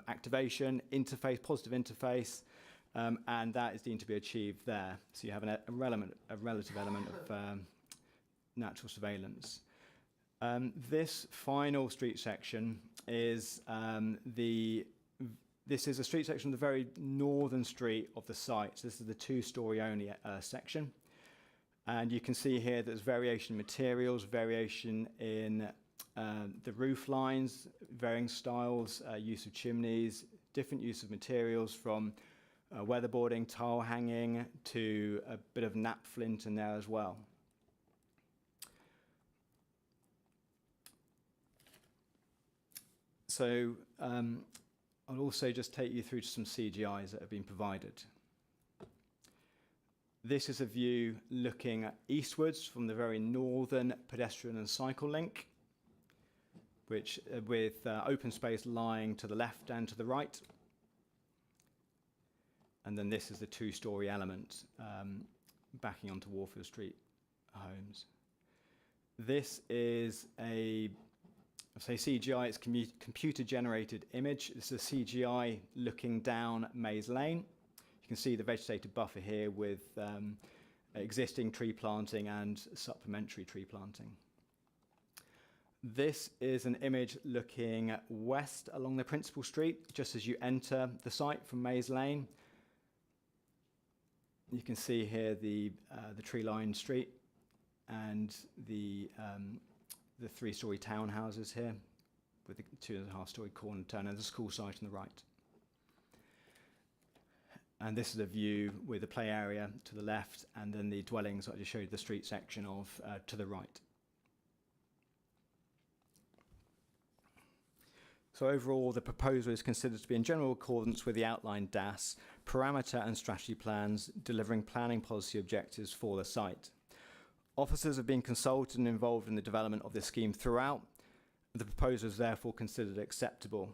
activation, interface, positive interface, and that is deemed to be achieved there. So you have a relative element of natural surveillance. This final street section is this is a street section of the very northern street of the site. So this is the 2-storey only section. And you can see here there's variation in materials, variation in the roof lines, varying styles, use of chimneys, different use of materials from weatherboarding, tile hanging, to a bit of nap flint in there as well. So I'll also just take you through to some CGIs that have been provided. This is a view looking eastwards from the very northern pedestrian and cycle link, which with open space lying to the left and to the right. And then this is the 2-storey element backing onto Warfield Street homes. This is CGI, it's computer-generated image. This is a CGI looking down Maze Lane. You can see the vegetated buffer here with existing tree planting and supplementary tree planting. This is an image looking west along the principal street, just as you enter the site from Maze Lane. You can see here the tree-lined street and the 3-storey townhouses here with the 2.5-storey corner turn and the school site on the right. And this is a view with the play area to the left and then the dwellings I just showed the street section of to the right. So overall, the proposal is considered to be in general accordance with the outlined DAS, parameter and strategy plans, delivering planning policy objectives for the site. Officers have been consulted and involved in the development of this scheme throughout. The proposal is therefore considered acceptable.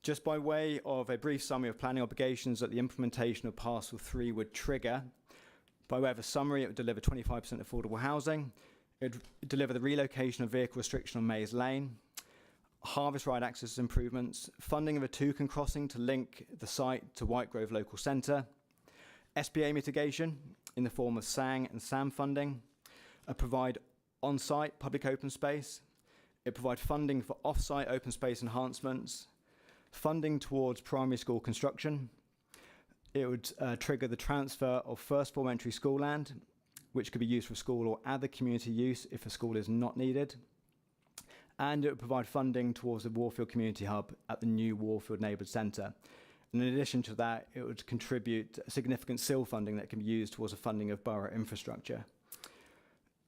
Just by way of a brief summary of planning obligations that the implementation of Parcel 3 would trigger, by way of a summary, it would deliver 25% affordable housing, it would deliver the relocation of vehicle restriction on Maze Lane, harvest ride access improvements, funding of a toucan crossing to link the site to Whitegrove Local Centre, SPA mitigation in the form of SANG and SAM funding, provide on-site public open space, it provide funding for off-site open space enhancements, funding towards primary school construction, it would trigger the transfer of first form entry school land, which could be used for school or other community use if a school is not needed, and it would provide funding towards the Warfield Community Hub at the new Warfield Neighbourhood Centre. And in addition to that, it would contribute significant SIL funding that can be used towards the funding of borough infrastructure.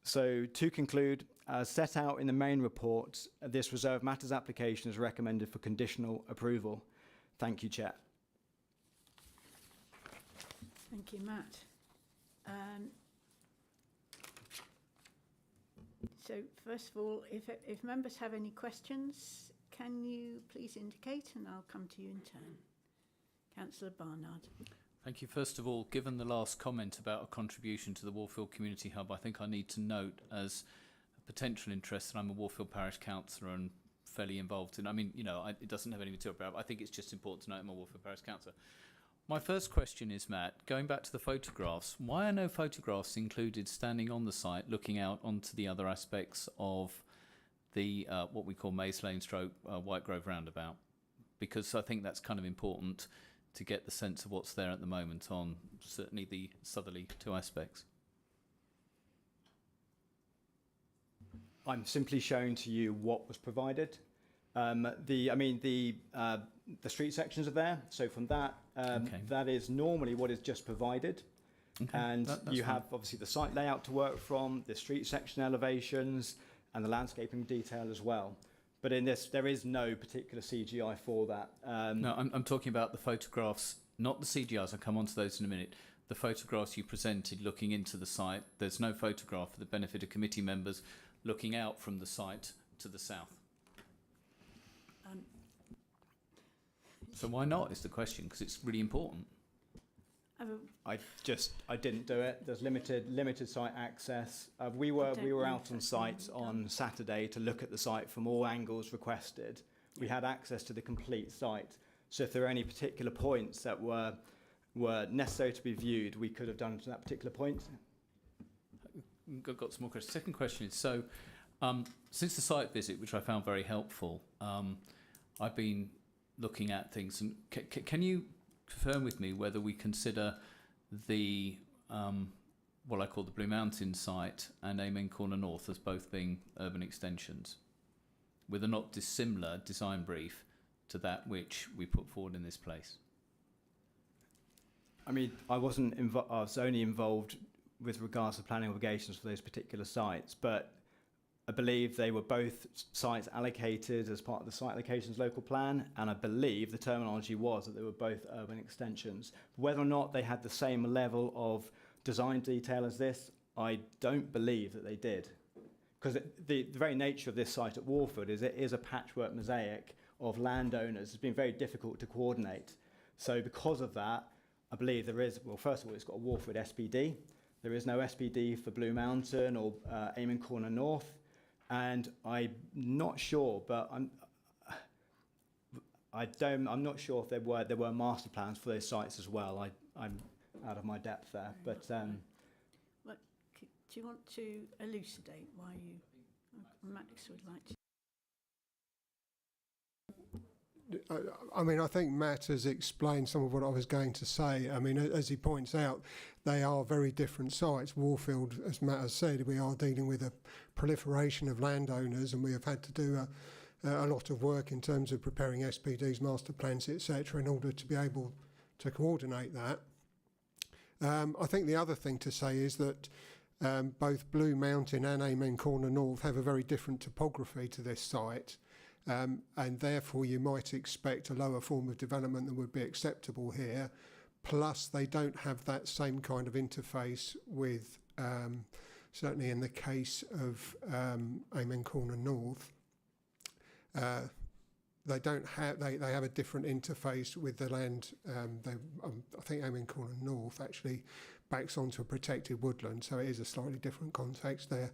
So to conclude, as set out in the main report, this Reserve Matters application is recommended for conditional approval. Thank you, Chair. Thank you, Matt. So first of all, if members have any questions, can you please indicate and I'll come to you in turn. Councillor Barnard. Thank you. First of all, given the last comment about a contribution to the Warfield Community Hub, I think I need to note as a potential interest that I'm a Warfield Parish Councillor and fairly involved in. I mean, you know, it doesn't have any material about it. I think it's just important to note I'm a Warfield Parish Councillor. My first question is, Matt, going back to the photographs, why are no photographs included standing on the site looking out onto the other aspects of the what we call Maze Lane stroke Whitegrove roundabout? Because I think that's kind of important to get the sense of what's there at the moment on certainly the southerly two aspects. I'm simply showing to you what was provided. The street sections are there. So from that, Okay. that is normally what is just provided. Okay, And that's you fine. have obviously the site layout to work from, the street section elevations, and the landscaping detail as well. But in this, there is no particular CGI for that. No, I'm talking about the photographs, not the CGIs. I'll come on to those in a minute. The photographs you presented looking into the site, there's no photograph for the benefit of committee members looking out from the site to the south. So why not is the question, because it's really important. I didn't do it. There's limited site access. We were out on site on Saturday to look at the site from all angles requested. We had access to the complete site. So if there are any particular points that were necessary to be viewed, we could have done to that particular point. Got some more questions. Second question is, so since the site visit, which I found very helpful, I've been looking at things. And can you confirm with me whether we consider the what I call the Blue Mountain site and Amen Corner North as both being urban extensions, with a not dissimilar design brief to that which we put forward in this place? I mean, I was only involved with regards to planning obligations for those particular sites, but I believe they were both sites allocated as part of the site allocations local plan, and I believe the terminology was that they were both urban extensions. Whether or not they had the same level of design detail as this, I don't believe that they did. Because the very nature of this site at Warford is it is a patchwork mosaic of landowners. It's been very difficult to coordinate. So because of that, I believe there is, well, first of all, it's got a Warford SPD. There is no SPD for Blue Mountain or Amen Corner North. And I'm not sure, but I'm not sure if there were master plans for those sites as well. I'm out of my depth there, but Well, do you want to elucidate why you, Max would like to? I mean, I think Matt has explained some of what I was going to say. I mean, as he points out, they are very different sites. Warfield, as Matt has said, we are dealing with a proliferation of landowners, and we have had to do a lot of work in terms of preparing SPDs, master plans, etc., in order to be able to coordinate that. I think the other thing to say is that both Blue Mountain and Amen Corner North have a very different topography to this site. And therefore you might expect a lower form of development that would be acceptable here. Plus they don't have that same kind of interface with, certainly in the case of Amen Corner North, they don't have, they have a different interface with the land. I think Amen Corner North actually backs onto a protected woodland, so it is a slightly different context there.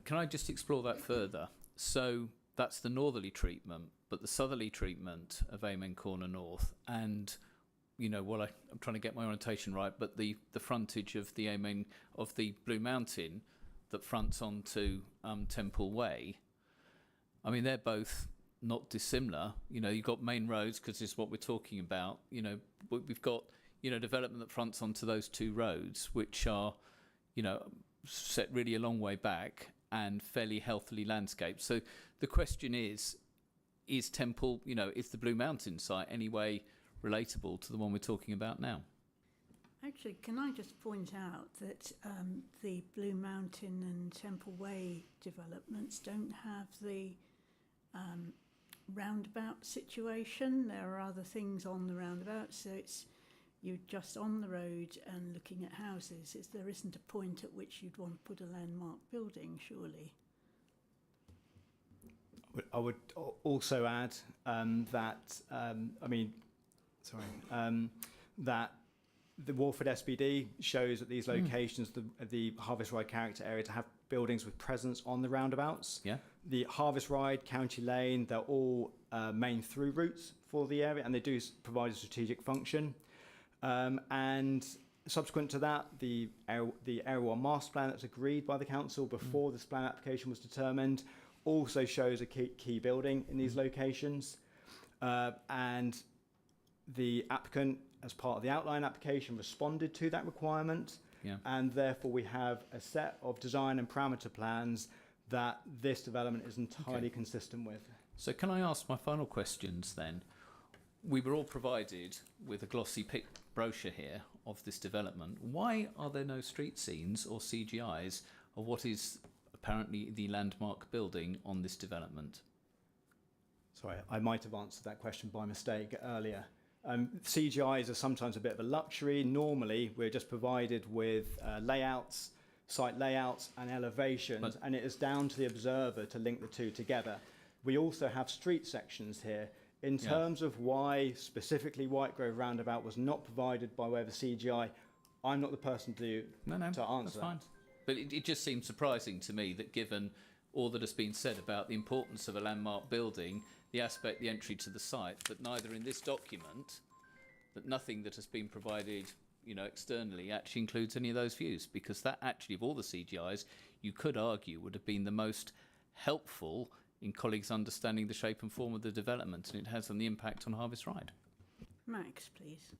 Can I just explore that further? So that's the northerly treatment, but the southerly treatment of Amen Corner North, and I'm trying to get my orientation right, but the frontage of the Blue Mountain that fronts onto Temple Way. I mean, they're both not dissimilar. You've got main roads because this is what we're talking about. We've got development that fronts onto those two roads, which are set really a long way back and fairly healthily landscaped. So the question is Temple, is the Blue Mountain site any way relatable to the one we're talking about now? Actually, can I just point out that the Blue Mountain and Temple Way developments don't have the roundabout situation. There are other things on the roundabout, so you're just on the road and looking at houses. There isn't a point at which you'd want to put a landmark building, surely. I would also add that the Walford SPD shows that these locations, the Harvest Ride character area, to have buildings with presence on the roundabouts. Yeah. The Harvest Ride, County Lane, they're all main through routes for the area, and they do provide a strategic function. And subsequent to that, the Area 1 master plan that's agreed by the council before this plan application was determined also shows a key building in these locations. And the applicant, as part of the outline application, responded to that requirement. Yeah. And therefore we have a set of design and parameter plans that this development is entirely consistent with. So can I ask my final questions then? We were all provided with a glossy brochure here of this development. Why are there no street scenes or CGIs of what is apparently the landmark building on this development? Sorry, I might have answered that question by mistake earlier. CGIs are sometimes a bit of a luxury. Normally, we're just provided with layouts, site layouts and elevations, and it is down to the observer to link the two together. We also have street sections here. In terms of why specifically Whitegrove Roundabout was not provided by way of the CGI, I'm not the person to answer that's fine. But it just seems surprising to me that, given all that has been said about the importance of a landmark building, the entry to the site, that neither in this document, that nothing that has been provided externally actually includes any of those views, because that actually, of all the CGIs, you could argue would have been the most helpful in colleagues understanding the shape and form of the development, and it has on the impact on Harvest Ride. Max, please.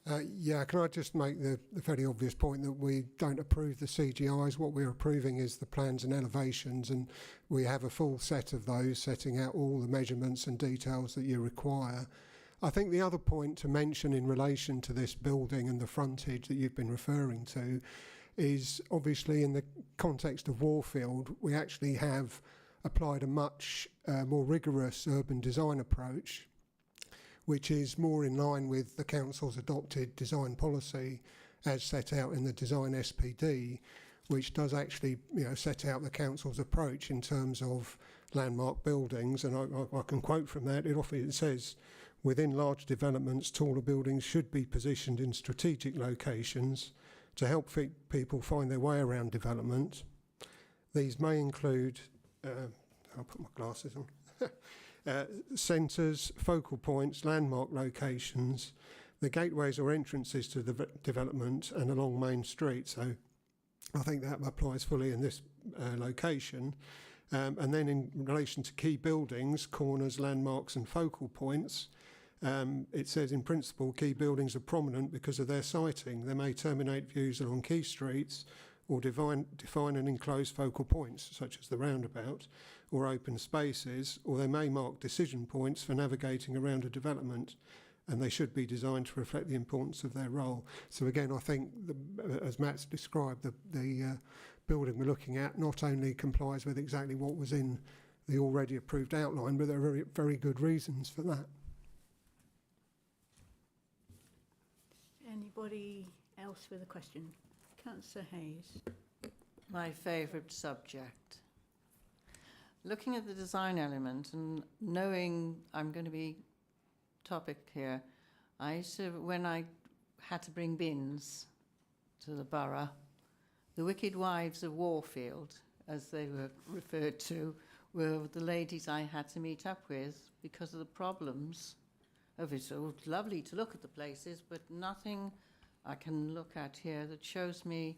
Can I just make the fairly obvious point that we don't approve the CGIs. What we're approving is the plans and elevations, and we have a full set of those setting out all the measurements and details that you require. I think the other point to mention in relation to this building and the frontage that you've been referring to is, obviously, in the context of Warfield, we actually have applied a much more rigorous urban design approach, which is more in line with the council's adopted design policy as set out in the design SPD, which does actually set out the council's approach in terms of landmark buildings. And I can quote from that. It says, within large developments, taller buildings should be positioned in strategic locations to help people find their way around development. These may include, I'll put my glasses on, centres, focal points, landmark locations, the gateways or entrances to the development, and along main street. So I think that applies fully in this location. And then in relation to key buildings, corners, landmarks and focal points, it says in principle key buildings are prominent because of their siting. They may terminate views along key streets or define and enclose focal points, such as the roundabout, or open spaces, or they may mark decision points for navigating around a development, and they should be designed to reflect the importance of their role. So again, I think, as Matt's described, the building we're looking at not only complies with exactly what was in the already approved outline, but there are very, very good reasons for that. Anybody else with a question? Councillor Hayes. My favourite subject. Looking at the design element and knowing I'm going to be topic here, I used to, when I had to bring bins to the borough, the wicked wives of Warfield, as they were referred to, were the ladies I had to meet up with because of the problems of it. So it's lovely to look at the places, but nothing I can look at here that shows me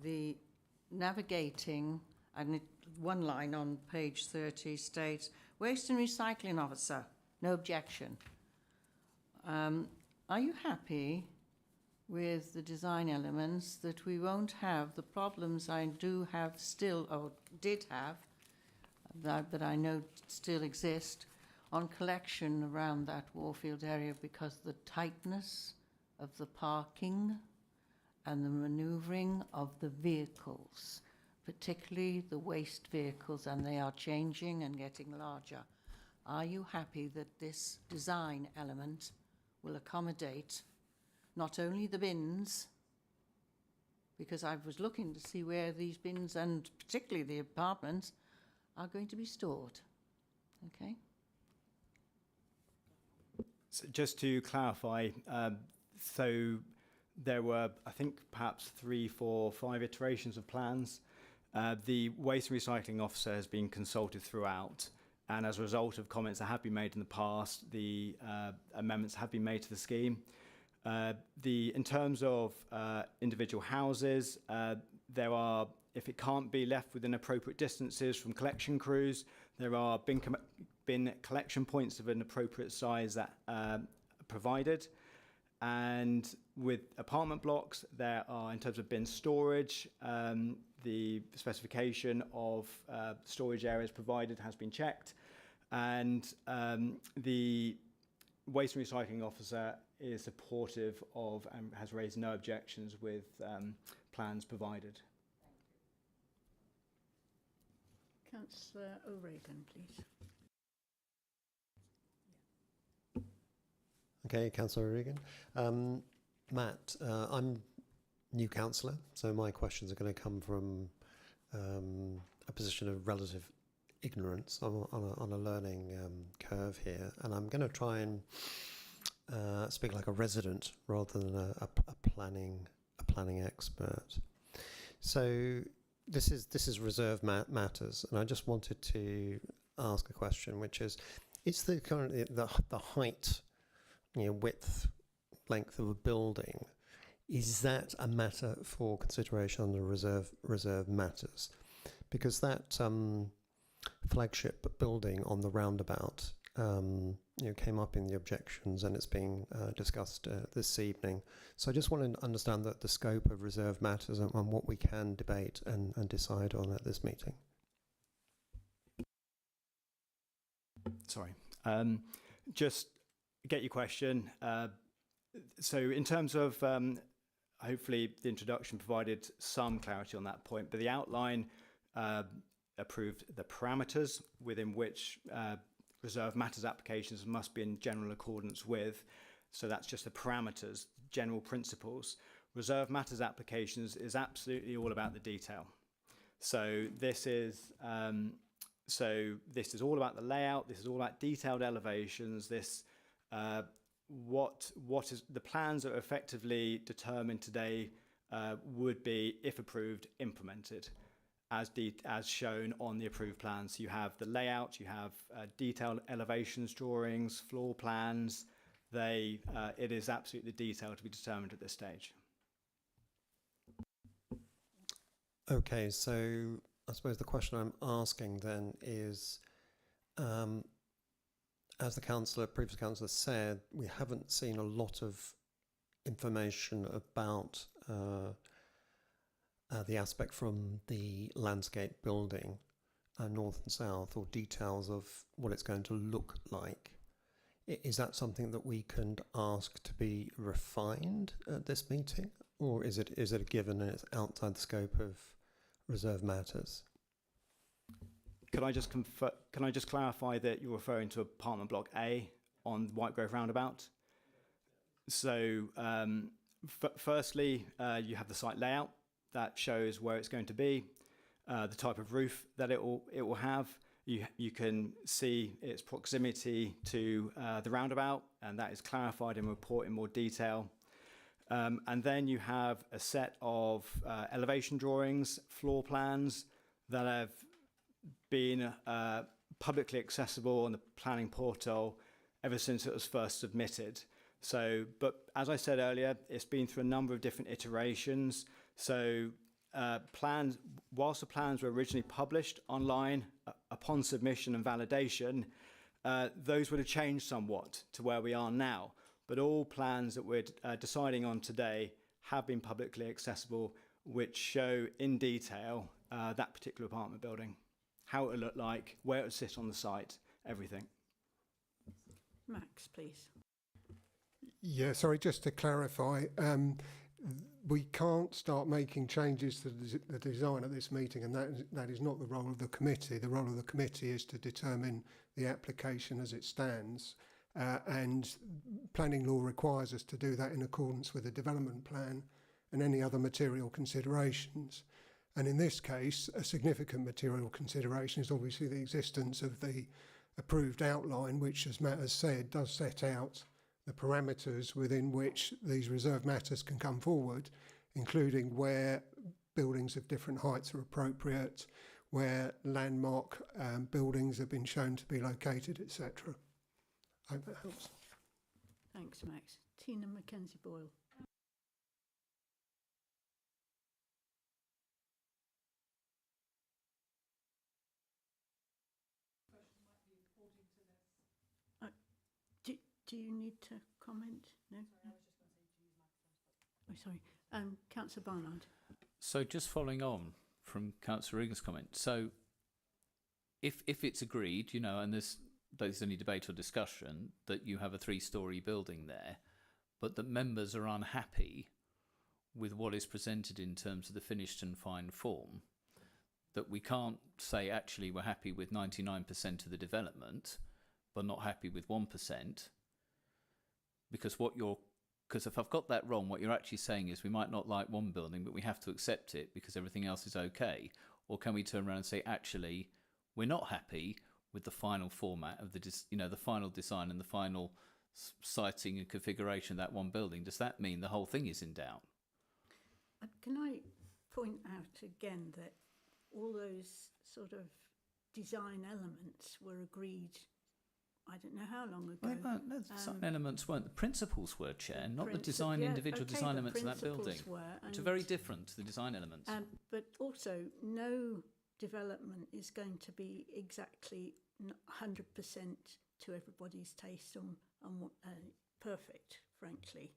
the navigating, and one line on page 30 states, waste and recycling officer, no objection. Are you happy with the design elements that we won't have the problems I do have still, or did have, that I know still exist, on collection around that Warfield area because of the tightness of the parking and the manoeuvring of the vehicles, particularly the waste vehicles, and they are changing and getting larger. Are you happy that this design element will accommodate not only the bins, because I was looking to see where these bins and particularly the apartments are going to be stored? Okay. So just to clarify, so there were, I think, perhaps 3, 4, 5 iterations of plans. The waste and recycling officer has been consulted throughout, and as a result of comments that have been made in the past, the amendments have been made to the scheme. In terms of individual houses, there are, if it can't be left within appropriate distances from collection crews, there are bin collection points of an appropriate size that are provided. And with apartment blocks, there are, in terms of bin storage, the specification of storage areas provided has been checked, and the waste and recycling officer is supportive of and has raised no objections with plans provided. Councillor O'Regan, please. Okay, Councillor O'Regan. Matt, I'm new councillor, so my questions are going to come from a position of relative ignorance. I'm on a learning curve here, and I'm going to try and speak like a resident rather than a planning expert. So this is reserve matters, and I just wanted to ask a question, which is the currently the height, width, length of a building, is that a matter for consideration on the reserve matters? Because that flagship building on the roundabout came up in the objections, and it's being discussed this evening. So I just want to understand the scope of reserve matters and what we can debate and decide on at this meeting. Sorry. Just get your question. So in terms of, hopefully the introduction provided some clarity on that point, but the outline approved the parameters within which reserve matters applications must be in general accordance with. So that's just the parameters, general principles. Reserve matters applications is absolutely all about the detail. So this is all about the layout. This is all about detailed elevations. This what is the plans that are effectively determined today would be, if approved, implemented as shown on the approved plans. So you have the layout, you have detailed elevations drawings, floor plans. It is absolutely detailed to be determined at this stage. Okay, so I suppose the question I'm asking then is, as the previous councillor said, we haven't seen a lot of information about the aspect from the landscape building, north and south, or details of what it's going to look like. Is that something that we can ask to be refined at this meeting, or is it a given and it's outside the scope of reserve matters? Can I just clarify that you're referring to apartment block A on Whitegrove Roundabout? So, firstly, you have the site layout that shows where it's going to be, the type of roof that it will have. You can see its proximity to the roundabout, and that is clarified in report in more detail. And then you have a set of elevation drawings, floor plans that have been publicly accessible on the planning portal ever since it was first submitted. So, but as I said earlier, it's been through a number of different iterations. So whilst the plans were originally published online upon submission and validation, those would have changed somewhat to where we are now. But all plans that we're deciding on today have been publicly accessible, which show in detail that particular apartment building, how it would look like, where it would sit on the site, everything. Max, please. Yeah, sorry, just to clarify, we can't start making changes to the design at this meeting, and that is not the role of the committee. The role of the committee is to determine the application as it stands, and planning law requires us to do that in accordance with the development plan and any other material considerations. And in this case, a significant material consideration is obviously the existence of the approved outline, which, as Matt has said, does set out the parameters within which these reserve matters can come forward, including where buildings of different heights are appropriate, where landmark buildings have been shown to be located, etc. I hope that helps. Thanks, Max. Tina Mackenzie-Boyle. Do you need to comment? No? Oh, sorry. Councillor Barnard. So just following on from Councillor Regan's comment, so if it's agreed, and there's any debate or discussion that you have a 3-storey building there, but that members are unhappy with what is presented in terms of the finished and fine form, that we can't say actually we're happy with 99% of the development, but not happy with 1%. Because if I've got that wrong, what you're actually saying is we might not like one building, but we have to accept it because everything else is okay. Or can we turn around and say, actually, we're not happy with the final format of the final design and the final siting and configuration of that one building? Does that mean the whole thing is in doubt? Can I point out again that all those sort of design elements were agreed, I don't know how long ago. Well, no, the design elements weren't. The principles were, Chair, not the design, individual design elements of that building. Which are very different to the design elements. But also, no development is going to be exactly 100% to everybody's taste and perfect, frankly.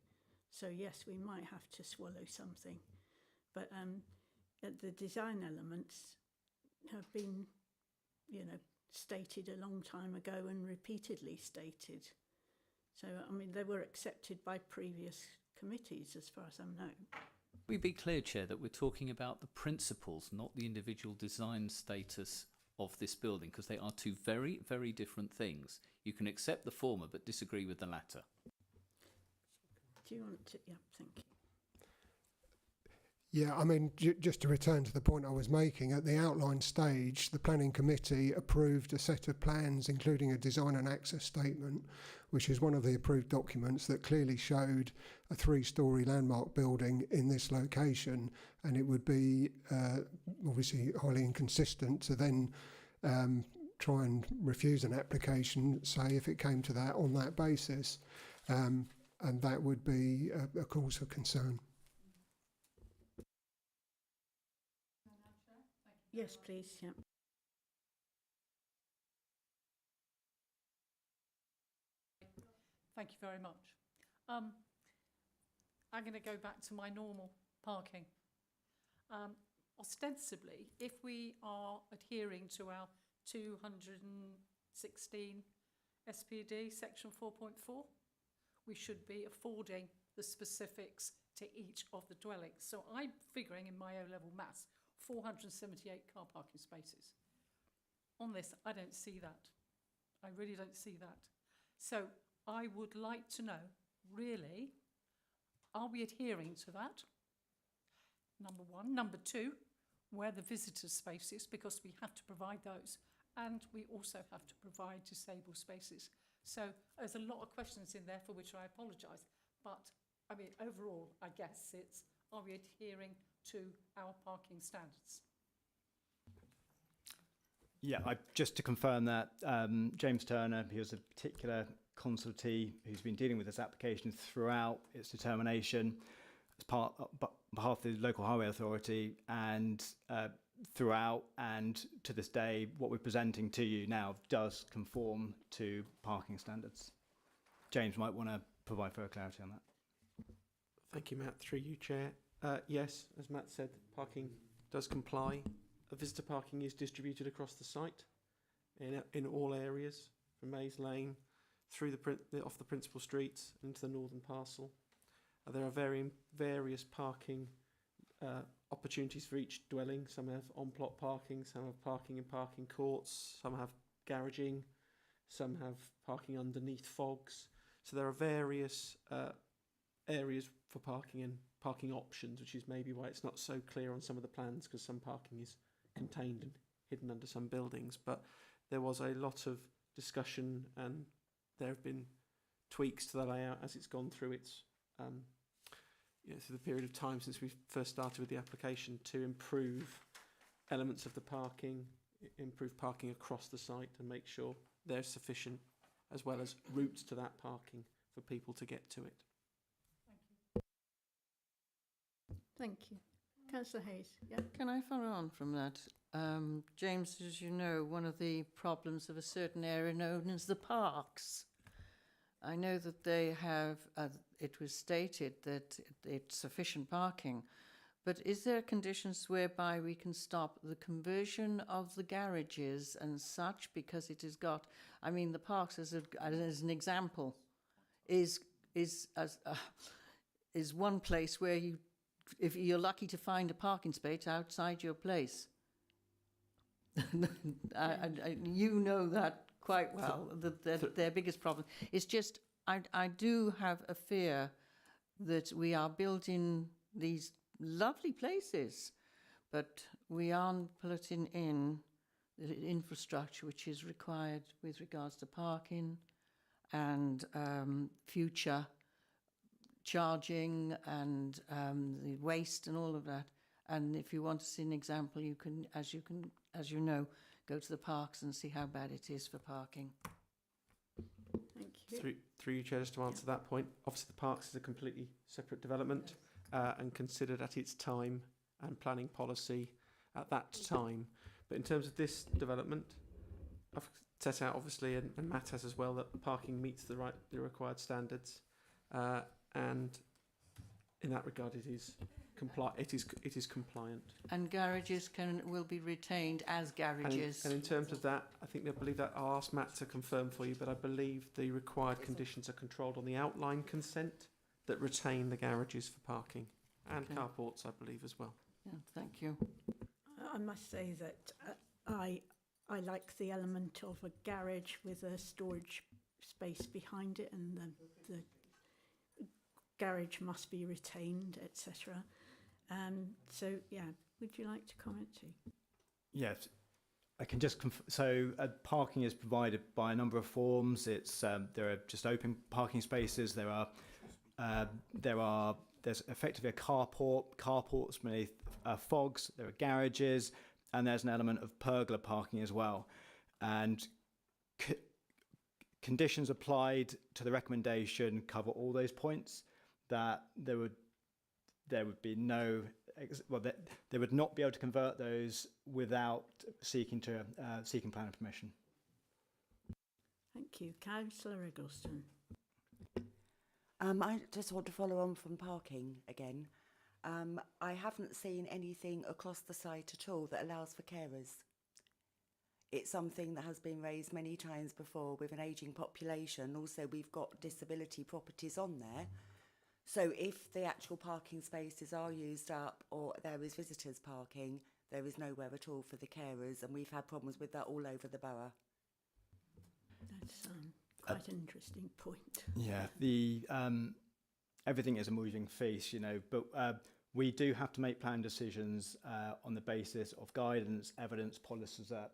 So yes, we might have to swallow something. But the design elements have been, stated a long time ago and repeatedly stated. So, they were accepted by previous committees as far as I know. We be clear, Chair, that we're talking about the principles, not the individual design status of this building, because they are two very, very different things. You can accept the former but disagree with the latter. Do you want to? Yeah, thank you. Yeah, just to return to the point I was making, at the outline stage, the planning committee approved a set of plans, including a design and access statement, which is one of the approved documents that clearly showed a 3-storey landmark building in this location, and it would be obviously highly inconsistent to then try and refuse an application, say, if it came to that on that basis, and that would be a cause for concern. Yes, please. Yeah. Thank you very much. I'm going to go back to my normal parking. Ostensibly, if we are adhering to our 216 SPD, section 4.4, we should be affording the specifics to each of the dwellings. So I'm figuring in my O-level maths, 478 car parking spaces. On this, I don't see that. I really don't see that. So I would like to know, really, are we adhering to that? Number one. Number two, where the visitor spaces, because we have to provide those. And we also have to provide disabled spaces. So there's a lot of questions in there for which I apologise. But, I mean, overall, I guess it's, are we adhering to our parking standards? Yeah, just to confirm that, James Turner, he was a particular consultee who's been dealing with this application throughout its determination as part on behalf of the local highway authority, and throughout and to this day, what we're presenting to you now does conform to parking standards. James might want to provide further clarity on that. Thank you, Matt. Through you, Chair. Yes, as Matt said, parking does comply. Visitor parking is distributed across the site in all areas, from Maze Lane through off the principal streets into the northern parcel. There are various parking opportunities for each dwelling. Some have on-plot parking, some have parking in parking courts, some have garaging, some have parking underneath fogs. So there are various areas for parking and parking options, which is maybe why it's not so clear on some of the plans, because some parking is contained and hidden under some buildings. But there was a lot of discussion, and there have been tweaks to the layout as it's gone through its through the period of time since we first started with the application, to improve elements of the parking, improve parking across the site, and make sure there's sufficient, as well as routes to that parking for people to get to it. Thank you. Councillor Hayes. Yeah. Can I follow on from that? James, as you know, one of the problems of a certain area known as the parks. I know that they have, it was stated that it's sufficient parking, but is there conditions whereby we can stop the conversion of the garages and such, because it has got, I mean, the parks as an example is one place where you, if you're lucky to find a parking space outside your place. You know that quite well, their biggest problem. It's just, I do have a fear that we are building these lovely places, but we aren't putting in the infrastructure which is required with regards to parking and future charging and the waste and all of that. And if you want to see an example, you can, as you know, go to the parks and see how bad it is for parking. Thank you. Through you, Chair, just to answer that point, obviously the parks is a completely separate development and considered at its time and planning policy at that time. But in terms of this development, I've set out obviously, and Matt has as well, that the parking meets the required standards, and in that regard, it is compliant. And garages will be retained as garages. And in terms of that, I believe that I'll ask Matt to confirm for you, but I believe the required conditions are controlled on the outline consent that retain the garages for parking and carports, I believe, as well. Yeah, thank you. I must say that I like the element of a garage with a storage space behind it, and the garage must be retained, etc. So, yeah, would you like to comment too? Yes, I can just parking is provided by a number of forms. It's there are just open parking spaces. There's effectively a carports beneath fogs. There are garages, and there's an element of pergola parking as well. And conditions applied to the recommendation cover all those points. That there would be no they would not be able to convert those without seeking planning permission. Thank you. Councillor Eggleston. I just want to follow on from parking again. I haven't seen anything across the site at all that allows for carers. It's something that has been raised many times before with an ageing population. Also, we've got disability properties on there. So if the actual parking spaces are used up or there is visitors parking, there is nowhere at all for the carers, and we've had problems with that all over the borough. That's quite an interesting point. Yeah, everything is a moving feast, but we do have to make plan decisions on the basis of guidance, evidence, policies that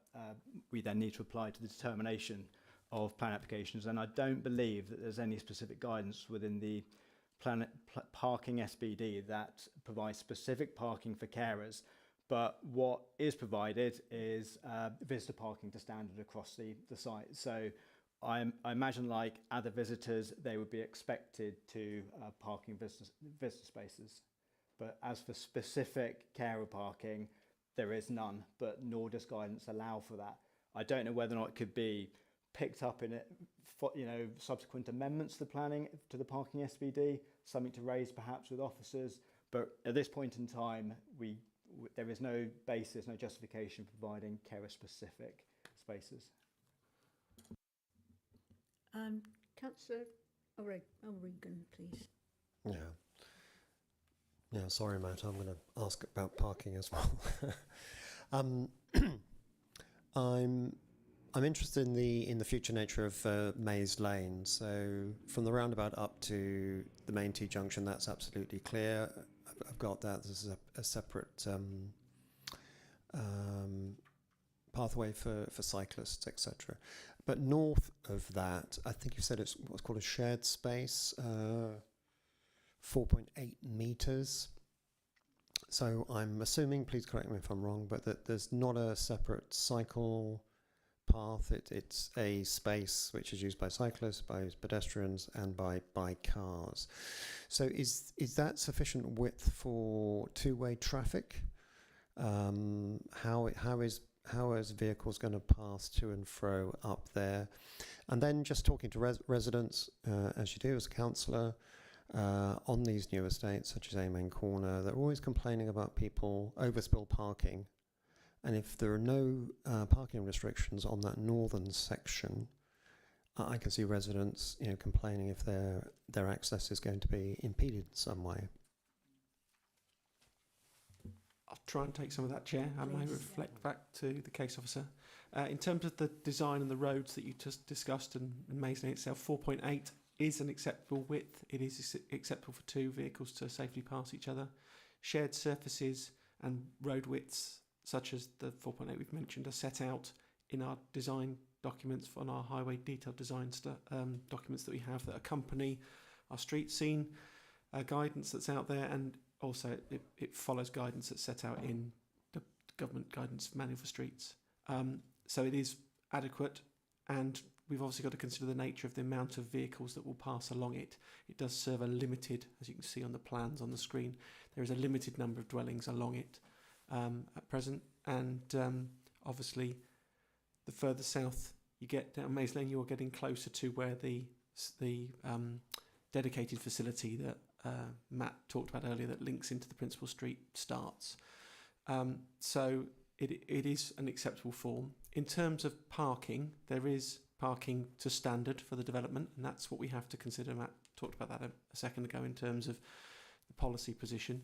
we then need to apply to the determination of plan applications. And I don't believe that there's any specific guidance within the parking SBD that provides specific parking for carers. But what is provided is visitor parking to standard across the site. So I imagine, like other visitors, they would be expected to park in visitor spaces. But as for specific carer parking, there is none, but nor does guidance allow for that. I don't know whether or not it could be picked up in subsequent amendments to the planning, to the parking SBD, something to raise perhaps with officers. But at this point in time, there is no basis, no justification for providing carer-specific spaces. Councillor O'Regan, please. Yeah, sorry, Matt, I'm going to ask about parking as well. I'm interested in the future nature of Maze Lane. So from the roundabout up to the main T junction, that's absolutely clear. I've got that. This is a separate pathway for cyclists, etc. But north of that, I think you said it's what's called a shared space, 4.8 meters. So I'm assuming, please correct me if I'm wrong, but that there's not a separate cycle path. It's a space which is used by cyclists, by pedestrians, and by cars. So is that sufficient width for two-way traffic? How is vehicles going to pass to and fro up there? And then just talking to residents, as you do as a councillor, on these new estates, such as Amen Corner, they're always complaining about people overspill parking. And if there are no parking restrictions on that northern section, I can see residents, complaining if their access is going to be impeded in some way. I'll try and take some of that, Chair. I may reflect back to the case officer. In terms of the design and the roads that you just discussed and Maze Lane itself, 4.8 is an acceptable width. It is acceptable for two vehicles to safely pass each other. Shared surfaces and road widths, such as the 4.8 we've mentioned, are set out in our design documents, on our highway detailed design documents that we have that accompany our street scene guidance that's out there, and also it follows guidance that's set out in the government guidance manual for streets. So it is adequate, and we've obviously got to consider the nature of the amount of vehicles that will pass along it. It does serve a limited, as you can see on the plans on the screen, there is a limited number of dwellings along it at present, and obviously the further south you get down Maze Lane, you're getting closer to where the dedicated facility that Matt talked about earlier that links into the principal street starts. So it is an acceptable form. In terms of parking, there is parking to standard for the development, and that's what we have to consider. Matt talked about that a second ago in terms of the policy position.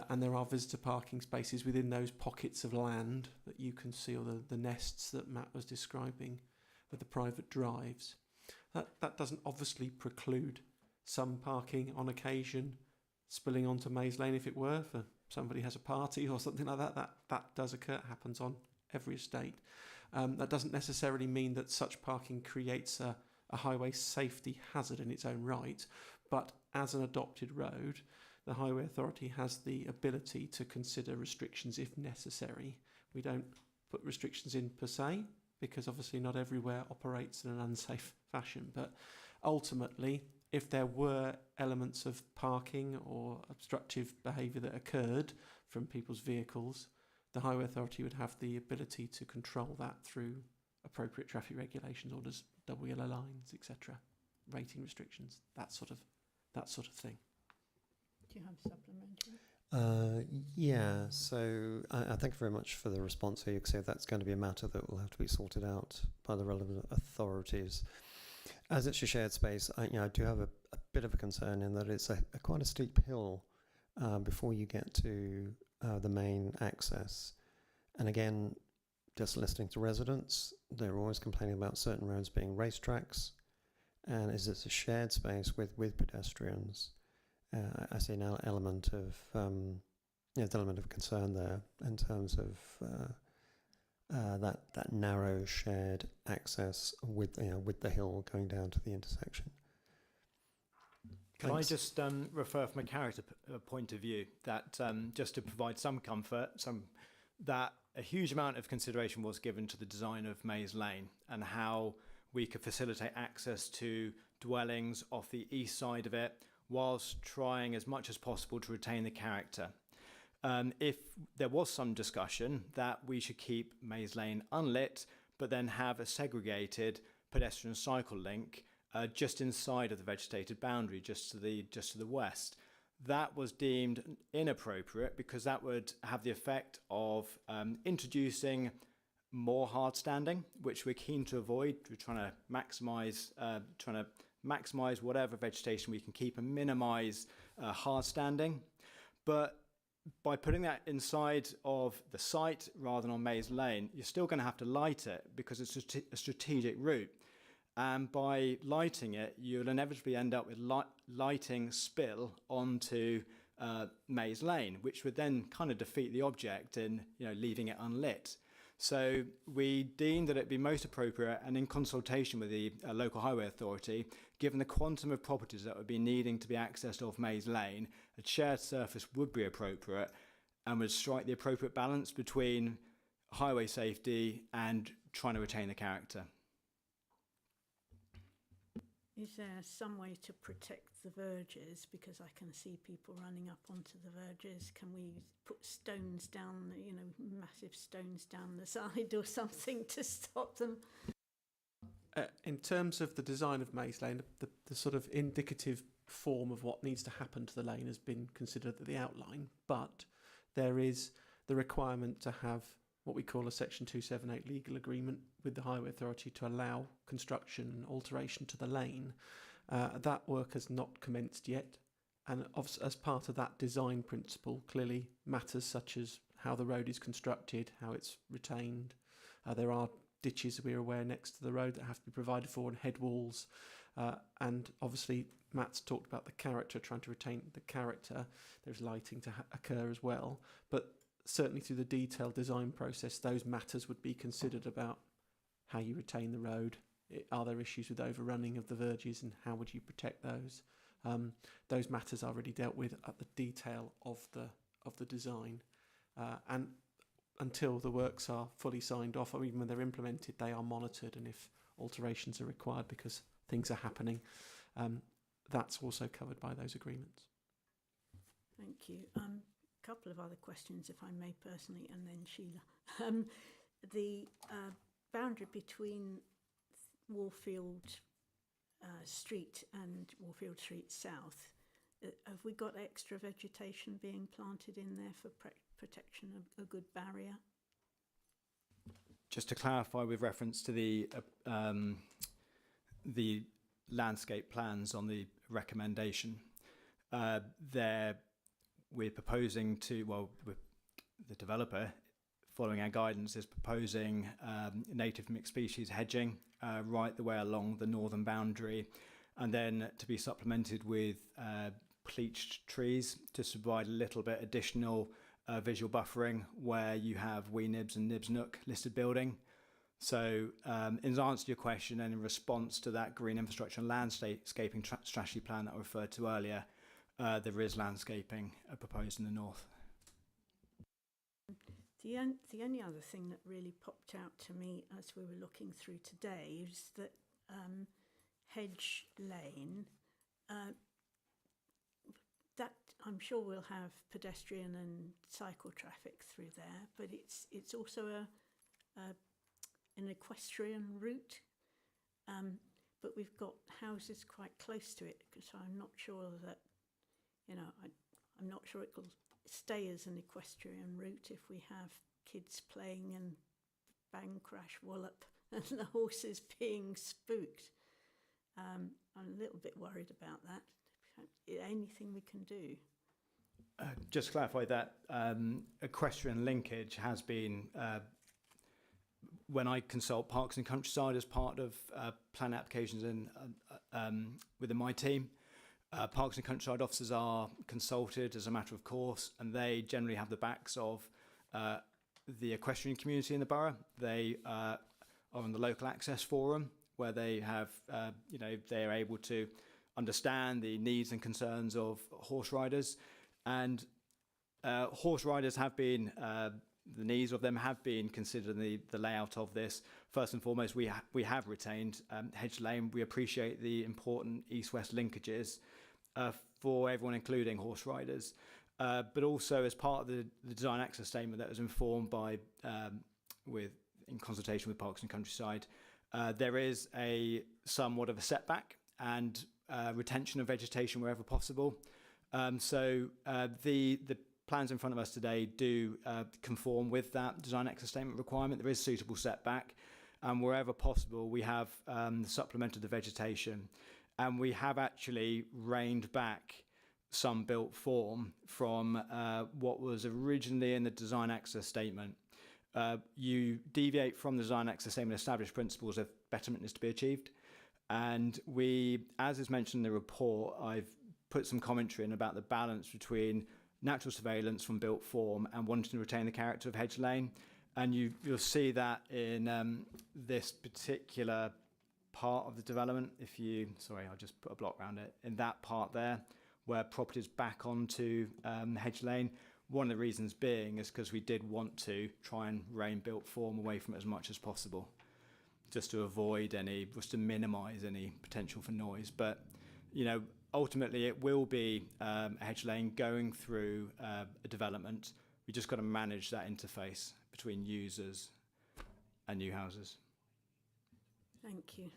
And there are visitor parking spaces within those pockets of land that you can see, or the nests that Matt was describing with the private drives. That doesn't obviously preclude some parking on occasion spilling onto Maze Lane, if it were, for somebody has a party or something like that. That does occur, it happens on every estate. That doesn't necessarily mean that such parking creates a highway safety hazard in its own right, but as an adopted road, the Highway Authority has the ability to consider restrictions if necessary. We don't put restrictions in per se, because obviously not everywhere operates in an unsafe fashion, but ultimately if there were elements of parking or obstructive behaviour that occurred from people's vehicles, the Highway Authority would have the ability to control that through appropriate traffic regulations, orders, double yellow lines, etc., rating restrictions, that sort of thing. Do you have supplementary? Yeah, so I thank you very much for the response here. You can say that's going to be a matter that will have to be sorted out by the relevant authorities. As it's a shared space, I do have a bit of a concern in that it's quite a steep hill before you get to the main access. And again, just listening to residents, they're always complaining about certain roads being racetracks. And as it's a shared space with pedestrians, I see an element of element of concern there in terms of that narrow shared access with the hill going down to the intersection. Can I just refer from a character point of view that just to provide some comfort, that a huge amount of consideration was given to the design of Maze Lane and how we could facilitate access to dwellings off the east side of it, whilst trying as much as possible to retain the character. If there was some discussion that we should keep Maze Lane unlit, but then have a segregated pedestrian cycle link just inside of the vegetated boundary, just to the west, that was deemed inappropriate because that would have the effect of introducing more hard standing, which we're keen to avoid. We're trying to maximize whatever vegetation we can keep and minimize hard standing. But by putting that inside of the site rather than on Maze Lane, you're still going to have to light it because it's a strategic route. And by lighting it, you'll inevitably end up with lighting spill onto Maze Lane, which would then kind of defeat the object in leaving it unlit. So we deemed that it'd be most appropriate, and in consultation with the local highway authority, given the quantum of properties that would be needing to be accessed off Maze Lane, a shared surface would be appropriate and would strike the appropriate balance between highway safety and trying to retain the character. Is there some way to protect the verges? Because I can see people running up onto the verges. Can we put stones down, massive stones down the side or something to stop them? In terms of the design of Maze Lane, the sort of indicative form of what needs to happen to the lane has been considered at the outline, but there is the requirement to have what we call a Section 278 legal agreement with the Highway Authority to allow construction and alteration to the lane. That work has not commenced yet, and as part of that design principle, clearly matters such as how the road is constructed, how it's retained. There are ditches, we're aware, next to the road that have to be provided for, and head walls. And obviously, Matt's talked about the character, trying to retain the character. There's lighting to occur as well. But certainly through the detailed design process, those matters would be considered about how you retain the road. Are there issues with overrunning of the verges, and how would you protect those? Those matters are already dealt with at the detail of the design. And until the works are fully signed off, or even when they're implemented, they are monitored, and if alterations are required because things are happening, that's also covered by those agreements. Thank you. Couple of other questions, if I may, personally, and then Sheila. The boundary between Warfield Street and Warfield Street South, have we got extra vegetation being planted in there for protection of a good barrier? Just to clarify, with reference to the landscape plans on the recommendation, we're proposing the developer, following our guidance, is proposing native mixed species hedging right the way along the northern boundary, and then to be supplemented with pleached trees to provide a little bit additional visual buffering where you have Wee Nibs and Nibs Nook listed building. So in answer to your question, and in response to that green infrastructure and landscaping strategy plan that I referred to earlier, there is landscaping proposed in the north. The only other thing that really popped out to me as we were looking through today is that Hedge Lane that I'm sure we'll have pedestrian and cycle traffic through there, but it's also an equestrian route. But we've got houses quite close to it, so I'm not sure that, I'm not sure it will stay as an equestrian route if we have kids playing and bang, crash, wallop, and the horses being spooked. I'm a little bit worried about that. Anything we can do? Just to clarify that equestrian linkage has been, when I consult Parks and Countryside as part of plan applications within my team, Parks and Countryside officers are consulted as a matter of course, and they generally have the backs of the equestrian community in the borough. They are on the local access forum where they have, they're able to understand the needs and concerns of horse riders, and horse riders have been, the needs of them have been considered in the layout of this. First and foremost, we have retained Hedge Lane. We appreciate the important east-west linkages for everyone, including horse riders. But also as part of the design access statement that was informed by, in consultation with Parks and Countryside, there is somewhat of a setback and retention of vegetation wherever possible. So the plans in front of us today do conform with that design access statement requirement. There is suitable setback, and wherever possible we have supplemented the vegetation, and we have actually reined back some built form from what was originally in the design access statement. You deviate from the design access statement established principles if betterment is to be achieved, and we, as is mentioned in the report, I've put some commentary in about the balance between natural surveillance from built form and wanting to retain the character of Hedge Lane, and you'll see that in this particular part of the development. I'll just put a block around it, in that part there where property is back onto Hedge Lane. One of the reasons being is because we did want to try and rein built form away from it as much as possible, just to minimise any potential for noise. But ultimately it will be a Hedge Lane going through a development. We just got to manage that interface between users and new houses. Thank you.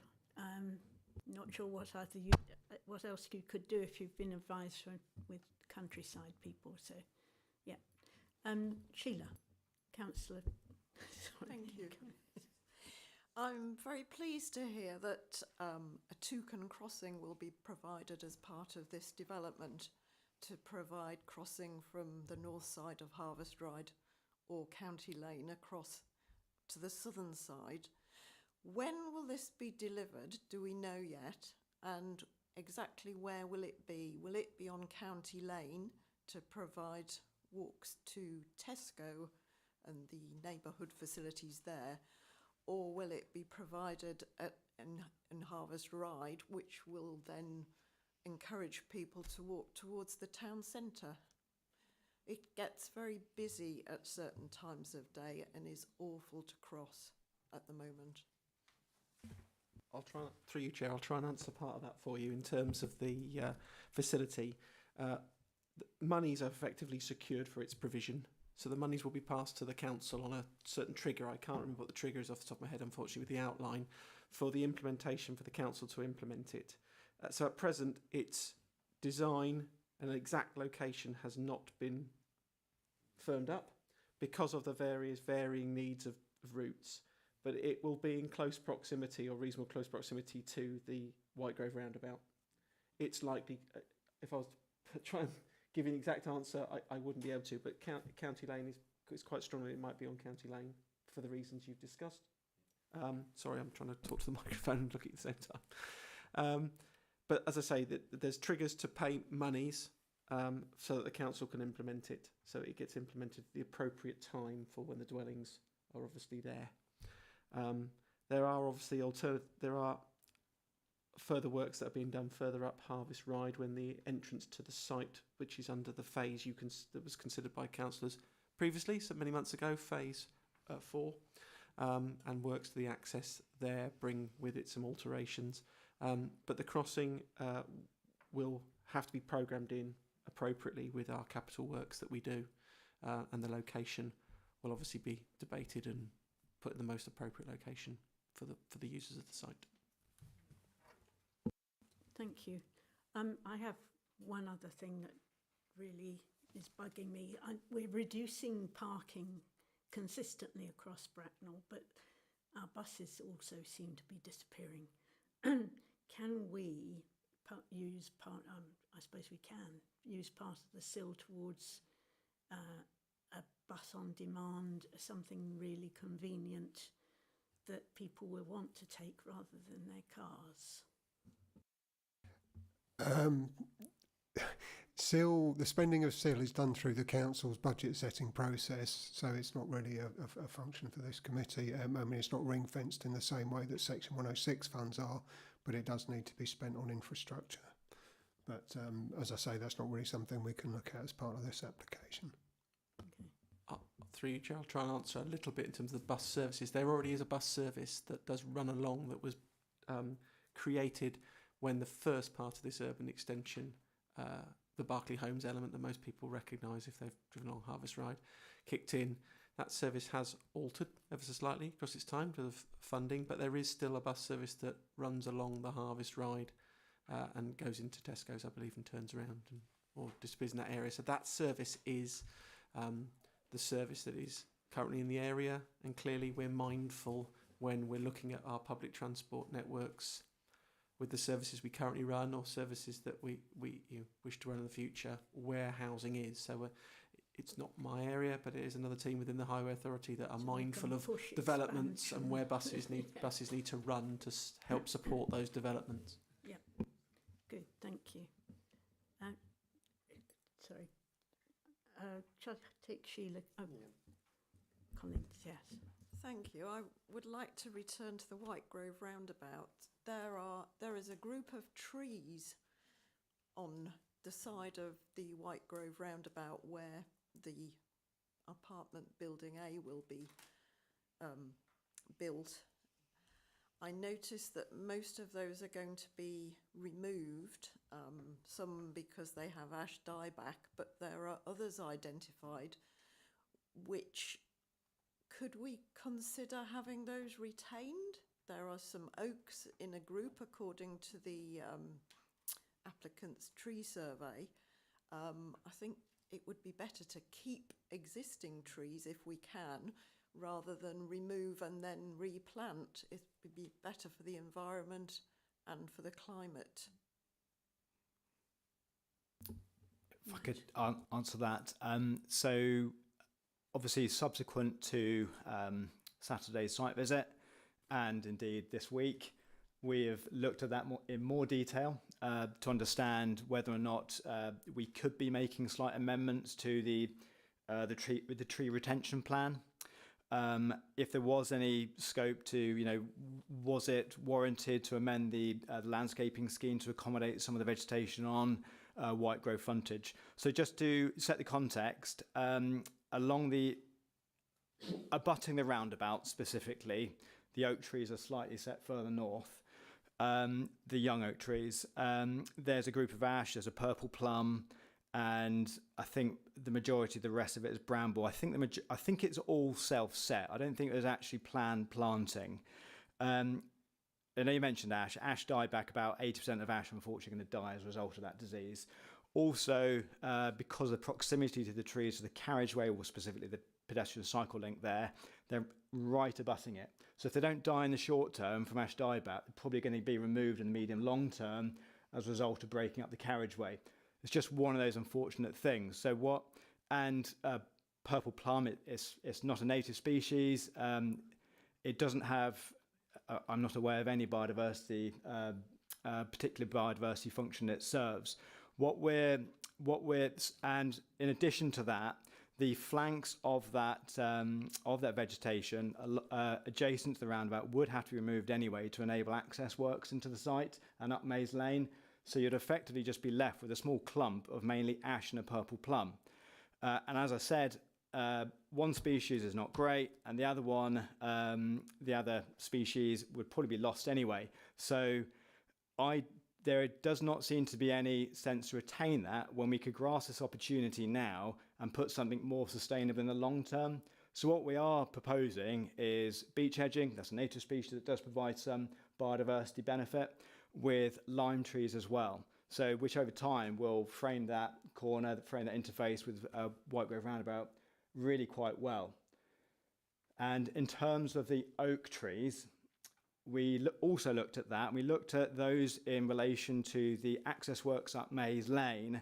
Not sure what else you could do if you've been advised with countryside people. So, yeah. Sheila, councillor. Thank you. I'm very pleased to hear that a toucan crossing will be provided as part of this development to provide crossing from the north side of Harvest Ride or County Lane across to the southern side. When will this be delivered? Do we know yet? And exactly where will it be? Will it be on County Lane to provide walks to Tesco and the neighbourhood facilities there? Or will it be provided in Harvest Ride, which will then encourage people to walk towards the town centre? It gets very busy at certain times of day and is awful to cross at the moment. I'll try, through you, Chair, I'll try and answer part of that for you in terms of the facility. Monies are effectively secured for its provision. So the monies will be passed to the council on a certain trigger. I can't remember what the trigger is off the top of my head, unfortunately, with the outline, for the implementation, for the council to implement it. So at present, its design and exact location has not been firmed up because of the varying needs of routes. But it will be in close proximity or reasonable close proximity to the Whitegrove roundabout. It's likely, if I was to try and give you an exact answer, I wouldn't be able to, but County Lane is quite strongly, it might be on County Lane for the reasons you've discussed. Sorry, I'm trying to talk to the microphone and look at the same time. But as I say, there's triggers to pay monies so that the council can implement it. So it gets implemented at the appropriate time for when the dwellings are obviously there. There are obviously there are further works that are being done further up Harvest Ride when the entrance to the site, which is under the phase that was considered by councillors previously, so many months ago, phase 4, and works to the access there bring with it some alterations. But the crossing will have to be programmed in appropriately with our capital works that we do, and the location will obviously be debated and put in the most appropriate location for the users of the site. Thank you. I have one other thing that really is bugging me. We're reducing parking consistently across Bracknell, but our buses also seem to be disappearing. Can we use part, I suppose we can, use part of the SIL towards a bus on demand, something really convenient that people will want to take rather than their cars? SIL, the spending of SIL is done through the council's budget setting process, so it's not really a function for this committee. I mean, it's not ring fenced in the same way that Section 106 funds are, but it does need to be spent on infrastructure. But as I say, that's not really something we can look at as part of this application. Okay. Through you, Chair, I'll try and answer a little bit in terms of the bus services. There already is a bus service that does run along that was created when the first part of this urban extension, the Berkeley Homes element that most people recognise if they've driven along Harvest Ride, kicked in. That service has altered ever so slightly across its time because of funding, but there is still a bus service that runs along the Harvest Ride and goes into Tesco's, I believe, and turns around or disappears in that area. So that service is the service that is currently in the area, and clearly we're mindful when we're looking at our public transport networks with the services we currently run or services that we wish to run in the future, where housing is. So it's not my area, but it is another team within the Highway Authority that are mindful of developments and where buses need to run to help support those developments. Yep. Good, thank you. Sorry. Shall I take Sheila? Oh, Collins, yes. Thank you. I would like to return to the Whitegrove roundabout. There is a group of trees on the side of the Whitegrove roundabout where the apartment building A will be built. I noticed that most of those are going to be removed, some because they have ash dieback, but there are others identified which could we consider having those retained? There are some oaks in a group according to the applicant's tree survey. I think it would be better to keep existing trees if we can, rather than remove and then replant. It would be better for the environment and for the climate. If I could answer that. So obviously subsequent to Saturday's site visit, and indeed this week, we have looked at that in more detail to understand whether or not we could be making slight amendments to the tree retention plan. If there was any scope to, was it warranted to amend the landscaping scheme to accommodate some of the vegetation on Whitegrove frontage? So just to set the context, along abutting the roundabout specifically, the oak trees are slightly set further north. The young oak trees. There's a group of ash, there's a purple plum, and I think the majority of the rest of it is bramble. I think it's all self-set. I don't think there's actually planned planting. I know you mentioned ash. Ash dieback, about 80% of ash unfortunately going to die as a result of that disease. Also, because of the proximity to the trees, to the carriageway, or specifically the pedestrian cycle link there, they're right abutting it. So if they don't die in the short term from ash dieback, they're probably going to be removed in the medium long term as a result of breaking up the carriageway. It's just one of those unfortunate things. So purple plum, it's not a native species. It doesn't have, I'm not aware of any biodiversity, particular biodiversity function it serves. And in addition to that, the flanks of that vegetation adjacent to the roundabout would have to be removed anyway to enable access works into the site and up Maze Lane. So you'd effectively just be left with a small clump of mainly ash and a purple plum. And as I said, one species is not great, and the other species would probably be lost anyway. So I there does not seem to be any sense to retain that when we could grasp this opportunity now and put something more sustainable in the long term. So what we are proposing is beech hedging. That's a native species that does provide some biodiversity benefit, with lime trees as well. So which over time will frame that corner, frame that interface with a white grove roundabout really quite well. And in terms of the oak trees, we also looked at that. We looked at those in relation to the access works up Maze Lane,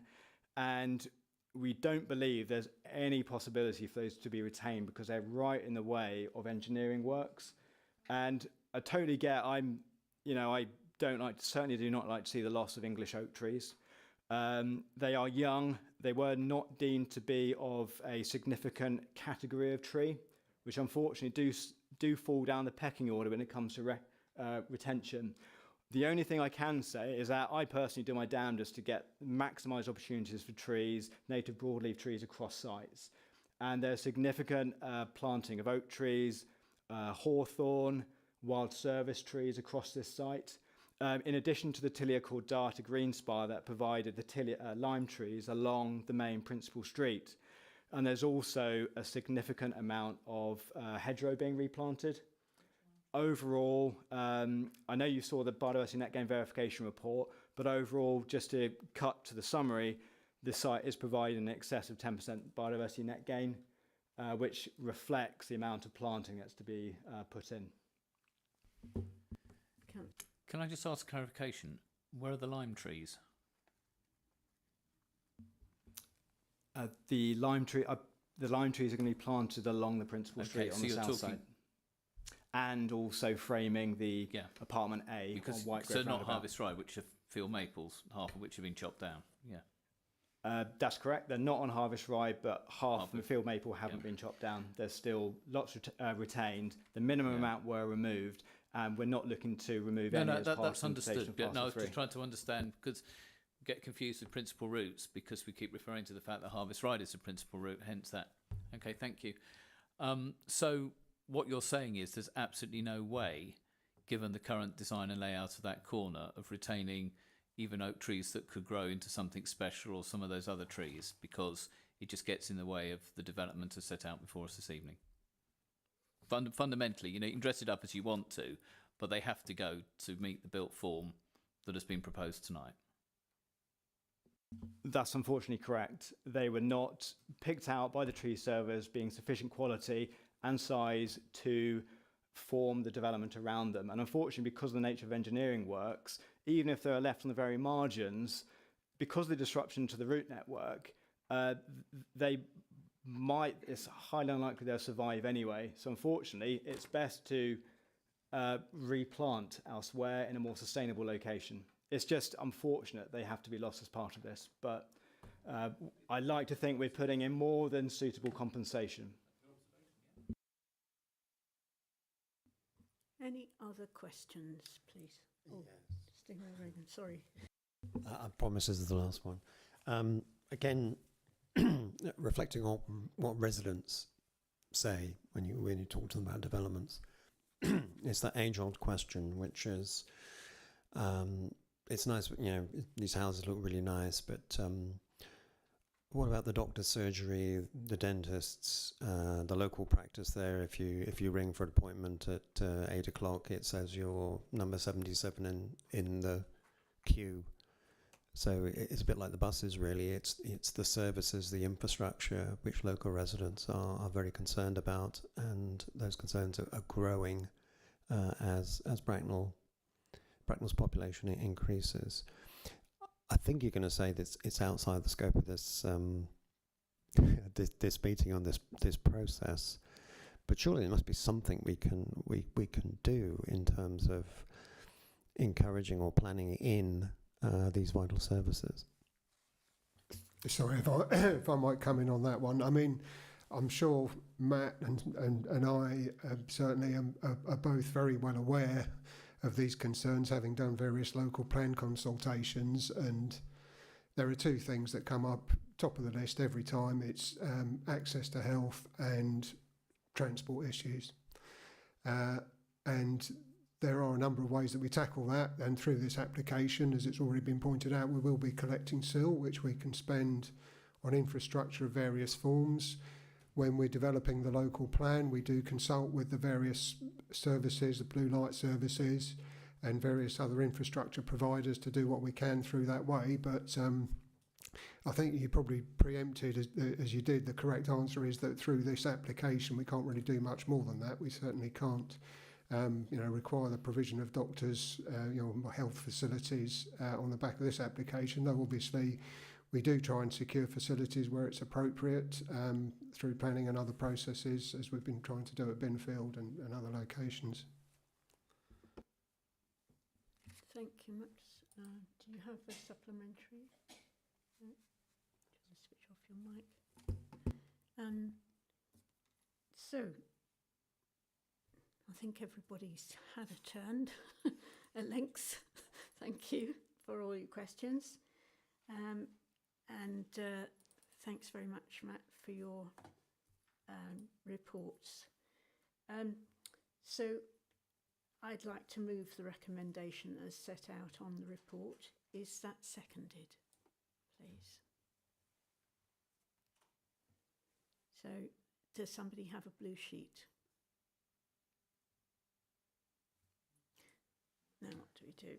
and we don't believe there's any possibility for those to be retained because they're right in the way of engineering works. And I totally get, I certainly do not like to see the loss of English oak trees. They are young. They were not deemed to be of a significant category of tree, which unfortunately do fall down the pecking order when it comes to retention. The only thing I can say is that I personally do my damnedest to get maximised opportunities for trees, native broadleaf trees across sites. And there's significant planting of oak trees, hawthorn, wild service trees across this site. In addition to the tilia cordata green spire that provided the tilia lime trees along the main principal street. And there's also a significant amount of hedgerow being replanted. Overall, I know you saw the biodiversity net gain verification report, but overall, just to cut to the summary, the site is providing in excess of 10% biodiversity net gain, which reflects the amount of planting that's to be put in. Can I just ask clarification? Where are the lime trees? The lime trees are going to be planted along the principal street on the south side. And also framing the apartment A because, on White Grove so not roundabout. Harvest Ride, which are field maples, half of which have been chopped down. Yeah. That's correct. They're not on Harvest Ride, but half of the field maple haven't been chopped down. There's still lots retained. The minimum amount were removed, and we're not looking to remove any as part that's of understood. Yeah, I was just trying to understand because we get confused with principal routes because we keep referring to the fact that Harvest Ride is the principal route. Hence that. Okay, thank you. So what you're saying is there's absolutely no way, given the current design and layout of that corner, of retaining even oak trees that could grow into something special or some of those other trees because it just gets in the way of the development as set out before us this evening. Fundamentally, you can dress it up as you want to, but they have to go to meet the built form that has been proposed tonight. That's unfortunately correct. They were not picked out by the tree servers being sufficient quality and size to form the development around them. And unfortunately, because of the nature of engineering works, even if they're left on the very margins, because of the disruption to the route network, it's highly unlikely they'll survive anyway. So unfortunately, it's best to replant elsewhere in a more sustainable location. It's just unfortunate they have to be lost as part of this. But I like to think we're putting in more than suitable compensation. Any other questions, please? Oh, Stephen Reagan, sorry. I promise this is the last one. Again, reflecting on what residents say when you talk to them about developments, it's that age-old question, which is, it's nice, these houses look really nice, but what about the doctor's surgery, the dentists, the local practice there? If you ring for an appointment at 8 o'clock, it says you're number 77 in the queue. So it's a bit like the buses, really. It's the services, the infrastructure, which local residents are very concerned about, and those concerns are growing as Bracknell's population increases. I think you're going to say that it's outside the scope of this this meeting on this process, but surely there must be something we can do in terms of encouraging or planning in these vital services. Sorry, if I might come in on that one. I mean, I'm sure Matt and I certainly are both very well aware of these concerns, having done various local plan consultations, and there are two things that come up top of the list every time. It's access to health and transport issues. And there are a number of ways that we tackle that, and through this application, as it's already been pointed out, we will be collecting SIL, which we can spend on infrastructure of various forms. When we're developing the local plan, we do consult with the various services, the blue light services, and various other infrastructure providers to do what we can through that way. But I think you probably preempted, as you did, the correct answer is that through this application, we can't really do much more than that. We certainly can't require the provision of doctors, health facilities on the back of this application. Though obviously we do try and secure facilities where it's appropriate through planning and other processes, as we've been trying to do at Binfield and other locations. Thank you, Max. Do you have a supplementary? No? Just switch off your mic. So, I think everybody's had a turn at length. Thank you for all your questions. And thanks very much, Matt, for your reports. So I'd like to move the recommendation as set out on the report. Is that seconded, please? So does somebody have a blue sheet? Now what do we do?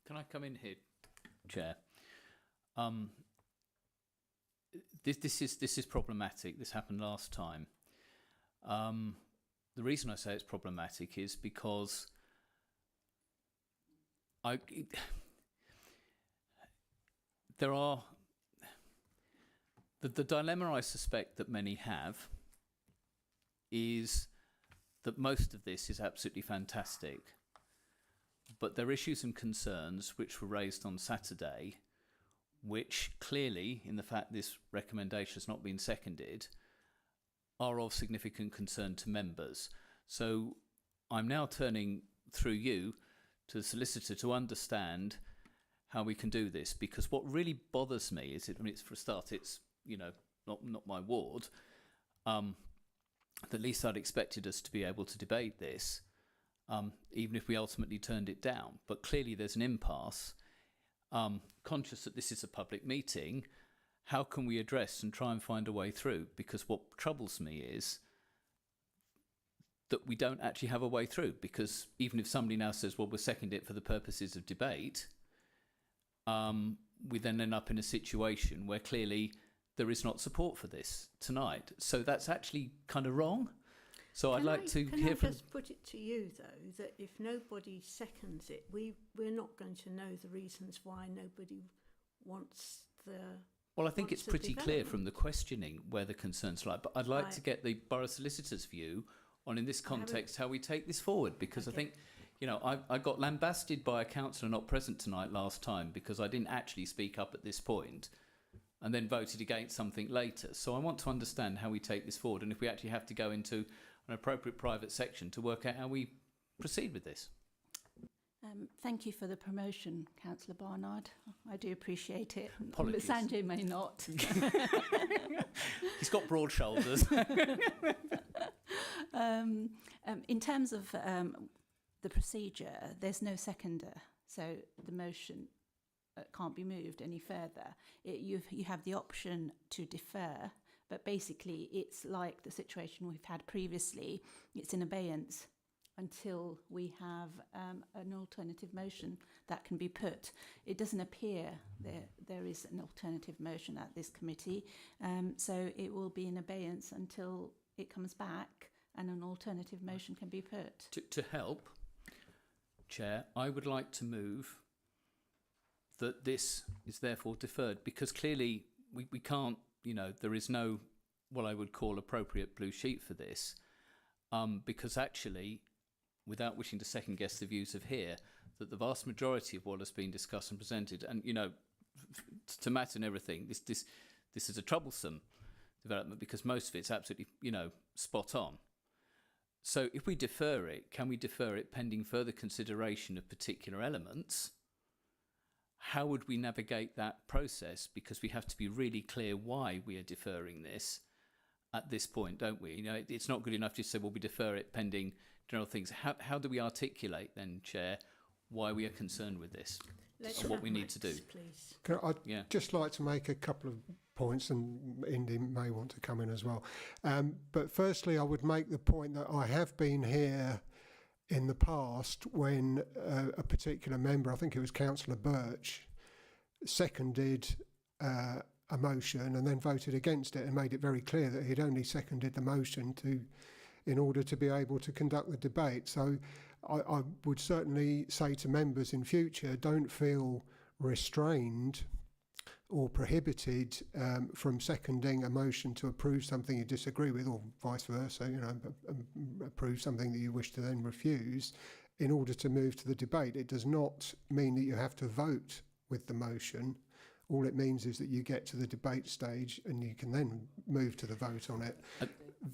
Can I come in here, Chair? This is problematic. This happened last time. The reason I say it's problematic is because there are the dilemma I suspect that many have is that most of this is absolutely fantastic, but there are issues and concerns which were raised on Saturday, which clearly, in the fact this recommendation has not been seconded, are of significant concern to members. So I'm now turning through you to the solicitor to understand how we can do this, because what really bothers me is, it's for a start, it's not my ward. At least I'd expected us to be able to debate this, even if we ultimately turned it down. But clearly there's an impasse. Conscious that this is a public meeting, how can we address and try and find a way through? Because what troubles me is that we don't actually have a way through, because even if somebody now says, well, we'll second it for the purposes of debate, we then end up in a situation where clearly there is not support for this tonight. So that's actually kind of wrong. So I'd like to hear from... Can I just put it to you, though, that if nobody seconds it, we're not going to know the reasons why nobody wants the... Well, I think it's pretty clear from the questioning where the concerns lie, but I'd like to get the borough solicitor's view on, in this context, how we take this forward, because I think, I got lambasted by a councillor not present tonight last time because I didn't actually speak up at this point and then voted against something later. So I want to understand how we take this forward, and if we actually have to go into an appropriate private section to work out how we proceed with this. Thank you for the promotion, Councillor Barnard. I do appreciate it. Apologies. But Sanjay may not. He's got broad shoulders. In terms of the procedure, there's no seconder, so the motion can't be moved any further. You have the option to defer, but basically it's like the situation we've had previously. It's in abeyance until we have an alternative motion that can be put. It doesn't appear there is an alternative motion at this committee, so it will be in abeyance until it comes back and an alternative motion can be put. To help, Chair, I would like to move that this is therefore deferred, because clearly we can't, there is no what I would call appropriate blue sheet for this, because actually, without wishing to second guess the views of here, that the vast majority of what has been discussed and presented, and to Matt and everything, this is a troublesome development because most of it's absolutely spot on. So if we defer it, can we defer it pending further consideration of particular elements? How would we navigate that process? Because we have to be really clear why we are deferring this, at this point, don't we? You know, it's not good enough to say, well, we defer it pending general things. How do we articulate then, Chair, why we are concerned with this and what we need to do? Please. I'd just like to make a couple of points, and Indy may want to come in as well. But firstly, I would make the point that I have been here in the past when a particular member, I think it was Councillor Birch, seconded a motion and then voted against it and made it very clear that he'd only seconded the motion in order to be able to conduct the debate. So I would certainly say to members in future, don't feel restrained or prohibited from seconding a motion to approve something you disagree with, or vice versa, you know, approve something that you wish to then refuse in order to move to the debate. It does not mean that you have to vote with the motion. All it means is that you get to the debate stage and you can then move to the vote on it.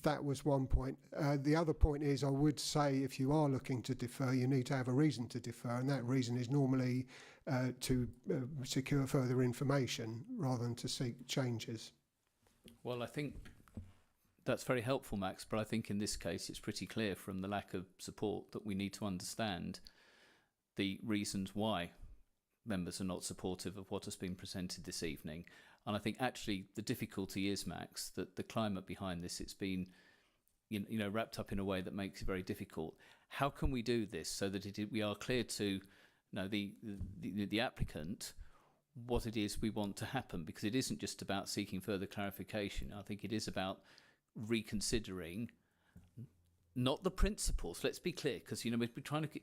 That was one point. The other point is, I would say if you are looking to defer, you need to have a reason to defer, and that reason is normally to secure further information rather than to seek changes. Well, I think that's very helpful, Max, but I think in this case it's pretty clear from the lack of support that we need to understand the reasons why members are not supportive of what has been presented this evening. And I think actually the difficulty is, Max, that the climate behind this, it's been wrapped up in a way that makes it very difficult. How can we do this so that we are clear to the applicant what it is we want to happen? Because it isn't just about seeking further clarification. I think it is about reconsidering, not the principles. Let's be clear, because we're trying to.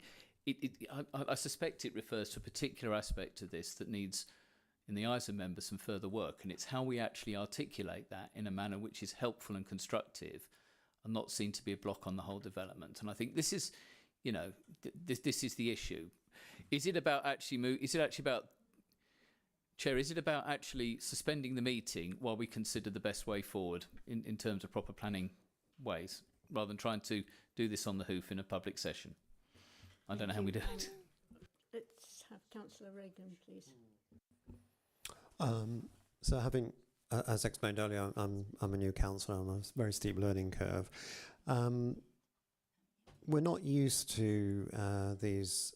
I suspect it refers to a particular aspect of this that needs, in the eyes of members, some further work, and it's how we actually articulate that in a manner which is helpful and constructive, and not seen to be a block on the whole development. And I think this is, this is the issue. Is it about actually? Chair, is it about actually suspending the meeting while we consider the best way forward in terms of proper planning ways, rather than trying to do this on the hoof in a public session? I don't know how we do it. Let's have Councillor Reagan, please. So having, as explained earlier, I'm a new councillor on a very steep learning curve. We're not used to these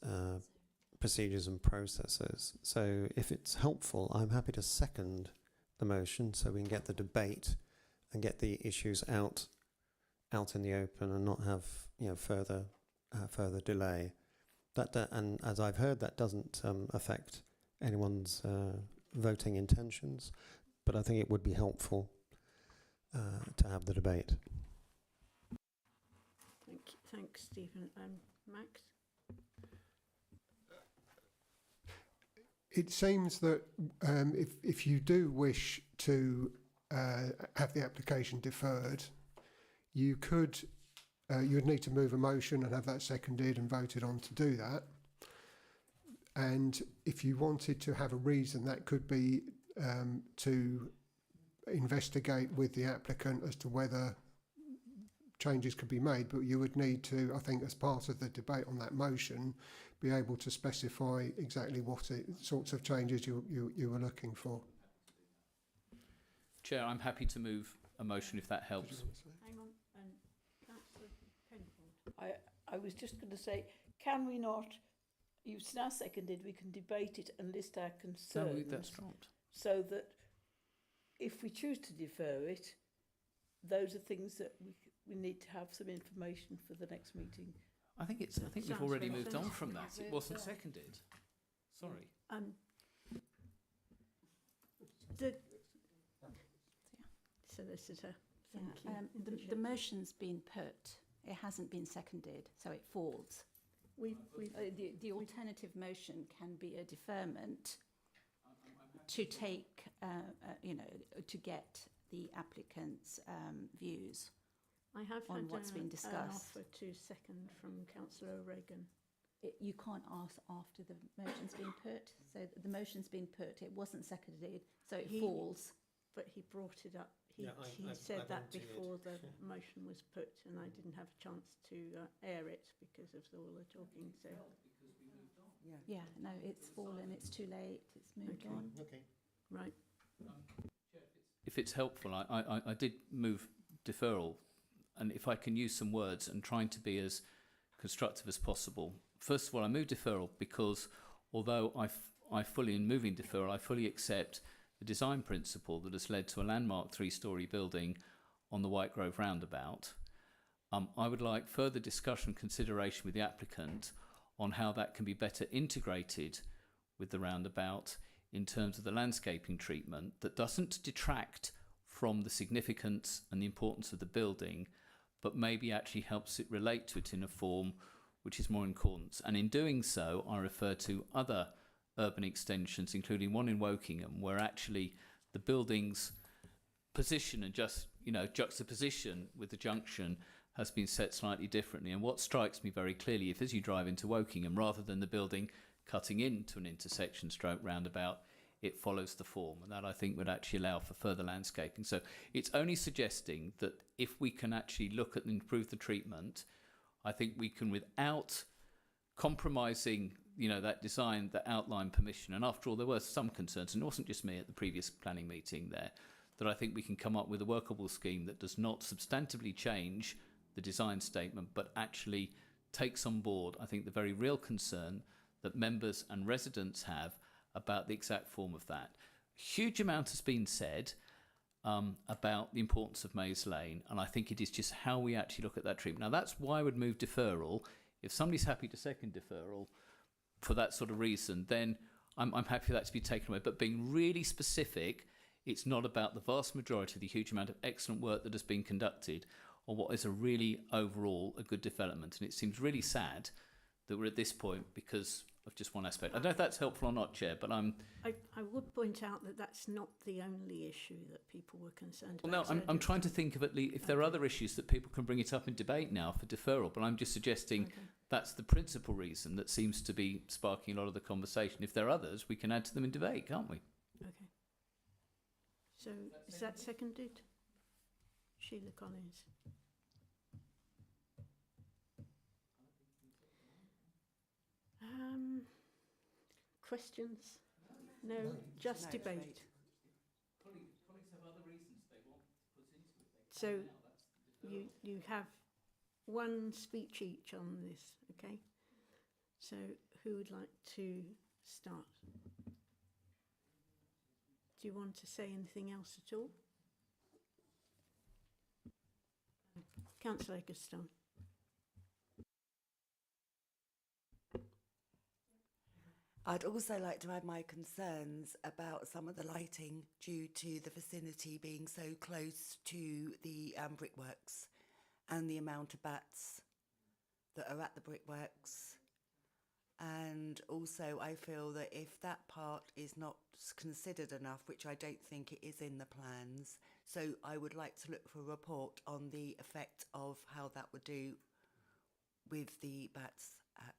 procedures and processes. So if it's helpful, I'm happy to second the motion so we can get the debate and get the issues out in the open and not have further delay. And as I've heard, that doesn't affect anyone's voting intentions, but I think it would be helpful to have the debate. Thanks, Stephen. Max? It seems that if you do wish to have the application deferred, you could you'd need to move a motion and have that seconded and voted on to do that. And if you wanted to have a reason, that could be to investigate with the applicant as to whether changes could be made, but you would need to, I think, as part of the debate on that motion, be able to specify exactly what sorts of changes you were looking for. Chair, I'm happy to move a motion if that helps. Hang on, Councillor Penfold. I was just going to say, can we not, you've now seconded, we can debate it and list our concerns. No, that's dropped. So that if we choose to defer it, those are things that we need to have some information for the next meeting. I think we've already moved on from that. It wasn't seconded. Sorry. Solicitor, Yeah, thank you. the motion's been put. It hasn't been seconded, so it falls. The alternative motion can be a deferment to take, to get the applicant's views. I have on had what's been an discussed. offer to second from Councillor O'Regan. You can't ask after the motion's been put. So the motion's been put. It wasn't seconded, so it falls. But he brought it up. He said that before the motion was put, and I didn't have a chance to air it because of all the talking. So yeah, no, it's fallen. It's too late. It's moved on. Okay. Right. If it's helpful, I did move deferral, and if I can use some words and trying to be as constructive as possible. First of all, I move deferral because although I fully, in moving deferral, I fully accept the design principle that has led to a landmark 3-storey building on the Whitegrove roundabout. I would like further discussion and consideration with the applicant on how that can be better integrated with the roundabout in terms of the landscaping treatment that doesn't detract from the significance and the importance of the building, but maybe actually helps it relate to it in a form which is more in accordance. And in doing so, I refer to other urban extensions, including one in Wokingham, where actually the building's position and just, juxtaposition with the junction has been set slightly differently. And what strikes me very clearly, if as you drive into Wokingham, rather than the building cutting into an intersection stroke roundabout, it follows the form, and that I think would actually allow for further landscaping. So it's only suggesting that if we can actually look at and improve the treatment, I think we can, without compromising, that design, that outline permission. And after all, there were some concerns, and it wasn't just me at the previous planning meeting there, that I think we can come up with a workable scheme that does not substantively change the design statement, but actually takes on board, I think, the very real concern that members and residents have about the exact form of that. A huge amount has been said about the importance of Maze Lane, and I think it is just how we actually look at that treatment. Now, that's why I would move deferral. If somebody's happy to second deferral for that sort of reason, then I'm happy for that to be taken away. But being really specific, it's not about the vast majority of the huge amount of excellent work that has been conducted on what is a really overall a good development. And it seems really sad that we're at this point because of just one aspect. I don't know if that's helpful or not, Chair, but I would point out that that's not the only issue that people were concerned well, about. no, I'm trying to think of at least if there are other issues that people can bring it up in debate now for deferral, but I'm just suggesting that's the principal reason that seems to be sparking a lot of the conversation. If there are others, we can add to them in debate, can't we? Okay. So is that seconded? Sheila Collins. Questions? No, just debate. Colleagues have other reasons they want to put into it. So you have one speech each on this, okay? So who would like to start? Do you want to say anything else at all? Councillor Eggleston. I'd also like to add my concerns about some of the lighting due to the vicinity being so close to the brickworks and the amount of bats that are at the brickworks. And also I feel that if that part is not considered enough, which I don't think it is in the plans, so I would like to look for a report on the effect of how that would do with the bats at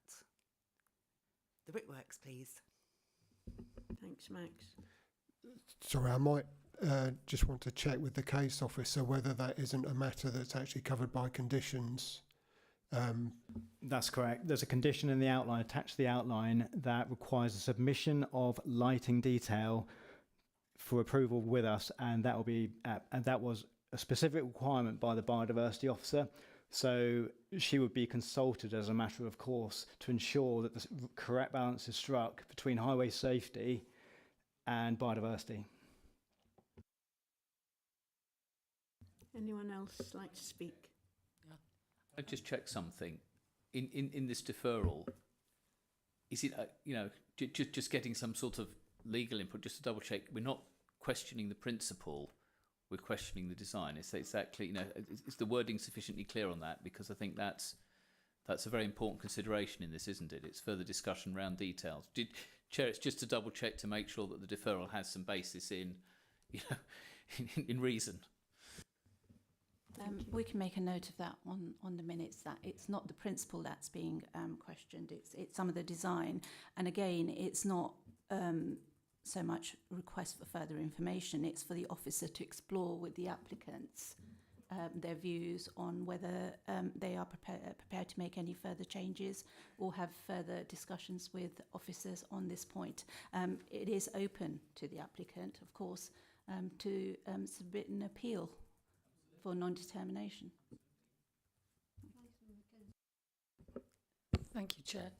the brickworks, please. Thanks, Max. Sorry, I might just want to check with the case officer whether that isn't a matter that's actually covered by conditions. That's correct. There's a condition in the outline, attached to the outline, that requires a submission of lighting detail for approval with us, and that will be and that was a specific requirement by the biodiversity officer. So she would be consulted as a matter of course to ensure that the correct balance is struck between highway safety and biodiversity. Anyone else like to speak? I'd just check something. In this deferral, is it, just getting some sort of legal input, just to double check, we're not questioning the principle, we're questioning the design. Is the wording sufficiently clear on that? Because I think that's a very important consideration in this, isn't it? It's further discussion around details. Chair, it's just to double check to make sure that the deferral has some basis in reason. We can make a note of that on the minutes, that it's not the principle that's being questioned, it's some of the design. And again, it's not so much request for further information, it's for the officer to explore with the applicants their views on whether they are prepared to make any further changes or have further discussions with officers on this point. It is open to the applicant, of course, to submit an appeal for non-determination. Thank you, Chair.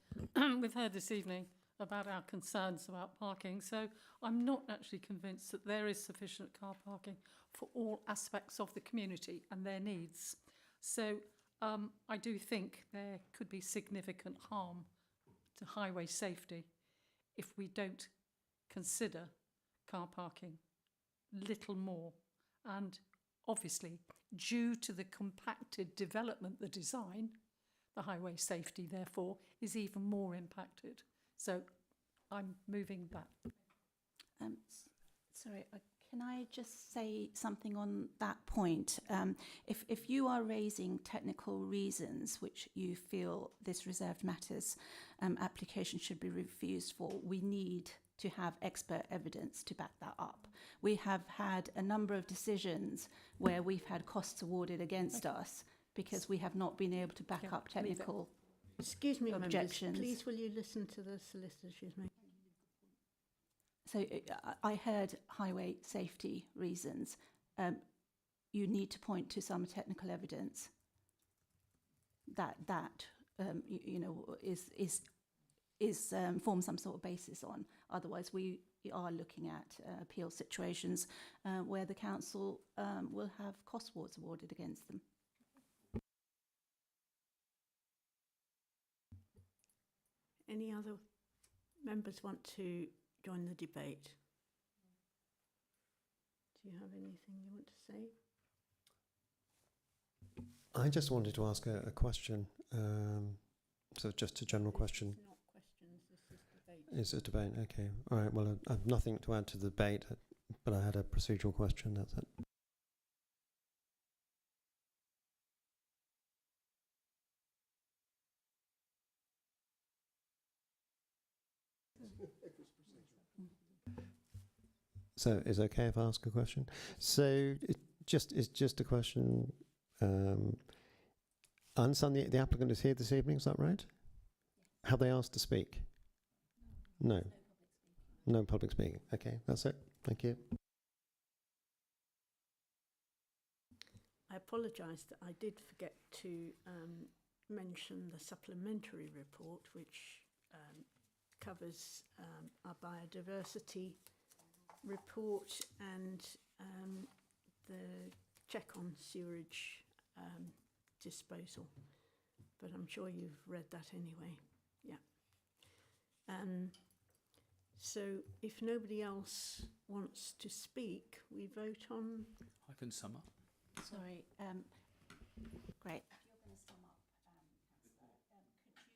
We've heard this evening about our concerns about parking, so I'm not actually convinced that there is sufficient car parking for all aspects of the community and their needs. So I do think there could be significant harm to highway safety if we don't consider car parking little more. And obviously, due to the compacted development, the design, the highway safety, therefore, is even more impacted. So I'm moving that. Sorry, can I just say something on that point? If you are raising technical reasons which you feel this reserved matters application should be refused for, we need to have expert evidence to back that up. We have had a number of decisions where we've had costs awarded against us because we have not been able to back up technical Excuse me, objections. members, please will you listen to the solicitor she's making? So I heard highway safety reasons. You need to point to some technical evidence that form some sort of basis on. Otherwise, we are looking at appeal situations where the council will have cost awards awarded against them. Any other members want to join the debate? Do you have anything you want to say? I just wanted to ask a question. So just a general question. It's not questions, this is debate. It's a debate, okay. All right, well, I have nothing to add to the debate, but I had a procedural question, that's it. So is it okay if I ask a question? So it's just a question. I understand the applicant is here this evening, is that right? Have they asked to speak? No. No public speaking. Okay, that's it. Thank you. I apologise that I did forget to mention the supplementary report, which covers our biodiversity report and the check on sewerage disposal. But I'm sure you've read that anyway. Yeah. So if nobody else wants to speak, we vote on... I can sum up. Sorry, great. If you're going to sum up, Councillor, could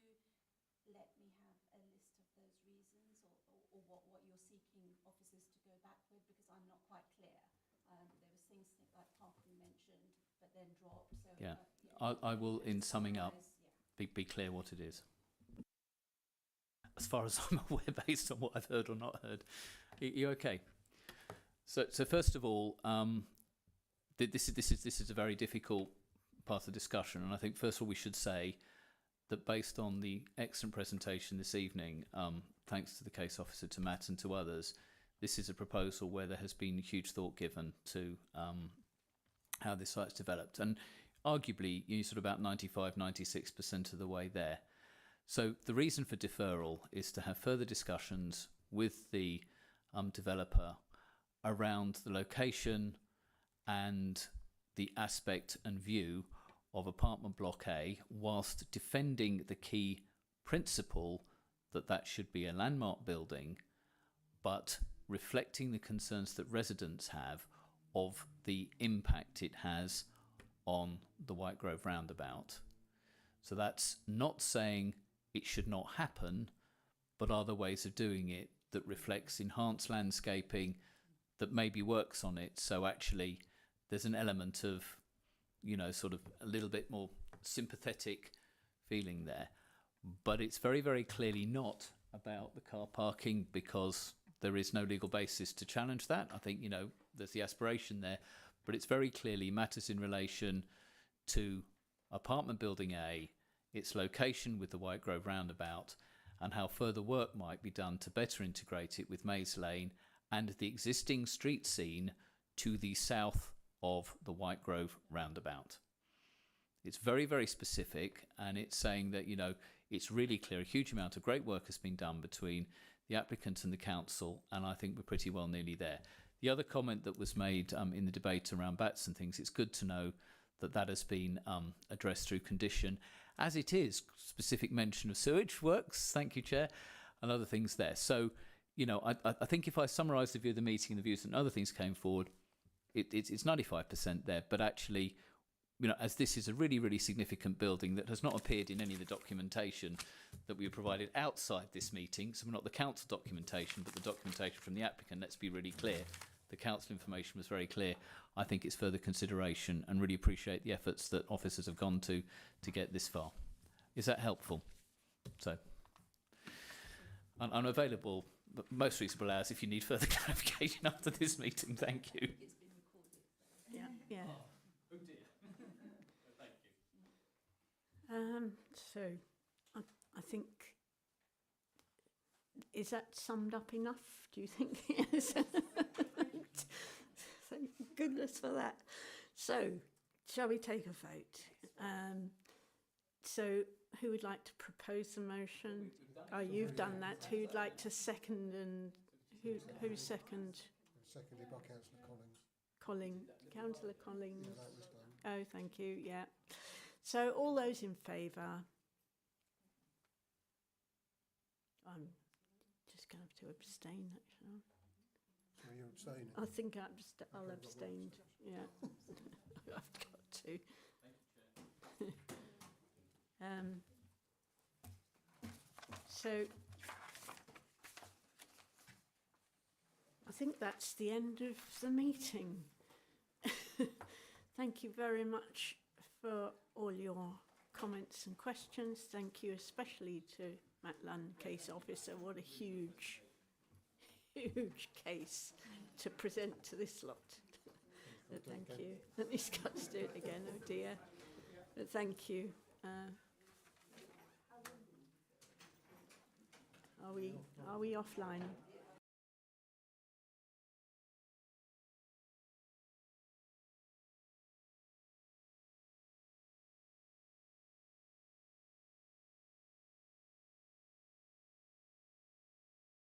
you let me have a list of those reasons or what you're seeking officers to go back with? Because I'm not quite clear. There was things like parking mentioned, but then dropped. So yeah, I will, in summing up, be clear what it is. As far as I'm aware, based on what I've heard or not heard. You okay? So first of all, this is a very difficult part of the discussion, and I think first of all we should say that based on the excellent presentation this evening, thanks to the case officer, to Matt and to others, this is a proposal where there has been huge thought given to how this site's developed, and arguably you're sort of about 95-96% of the way there. So the reason for deferral is to have further discussions with the developer around the location and the aspect and view of apartment block A, whilst defending the key principle that that should be a landmark building, but reflecting the concerns that residents have of the impact it has on the Whitegrove roundabout. So that's not saying it should not happen, but are there ways of doing it that reflects enhanced landscaping that maybe works on it. So actually there's an element of, you know, sort of a little bit more sympathetic feeling there. But it's very, very clearly not about the car parking, because there is no legal basis to challenge that. I think, you know, there's the aspiration there, but it's very clearly matters in relation to apartment building A, its location with the Whitegrove roundabout, and how further work might be done to better integrate it with Maze Lane and the existing street scene to the south of the White Grove roundabout. It's very, very specific, and it's saying that, you know, it's really clear. A huge amount of great work has been done between the applicant and the council, and I think we're pretty well nearly there. The other comment that was made in the debate around bats and things, it's good to know that that has been addressed through condition, as it is specific mention of sewage works, thank you, Chair, and other things there. So, you know, I think if I summarise the view of the meeting and the views and other things came forward, it's 95% there, but actually, you know, as this is a really, really significant building that has not appeared in any of the documentation that we provided outside this meeting, so not the council documentation, but the documentation from the applicant, let's be really clear. The council information was very clear. I think it's further consideration, and really appreciate the efforts that officers have gone to get this far. Is that helpful? So, I'm available most reasonable hours if you need further clarification after this meeting. Thank you. Yeah, yeah. Oh dear. Thank you. So, I think, is that summed up enough, do you think? Yes. Thank goodness for that. So, shall we take a vote? So, who would like to propose the motion? Oh, you've done that. Who'd like to second, and who's second? Seconded by Councillor Collins. Councillor Collins. Yeah, that was done. Oh, thank you, yeah. So all those in favour? I'm just going to have to abstain, actually. So you're abstaining? I think I'll abstain, yeah. I've got to. So I think that's the end of the meeting. Thank you very much for all your comments and questions. Thank you especially to Matt Lunn, case officer. What a huge, huge case to present to this lot. But thank you. Let me Scott's do it again, oh dear. But thank you. Are we offline?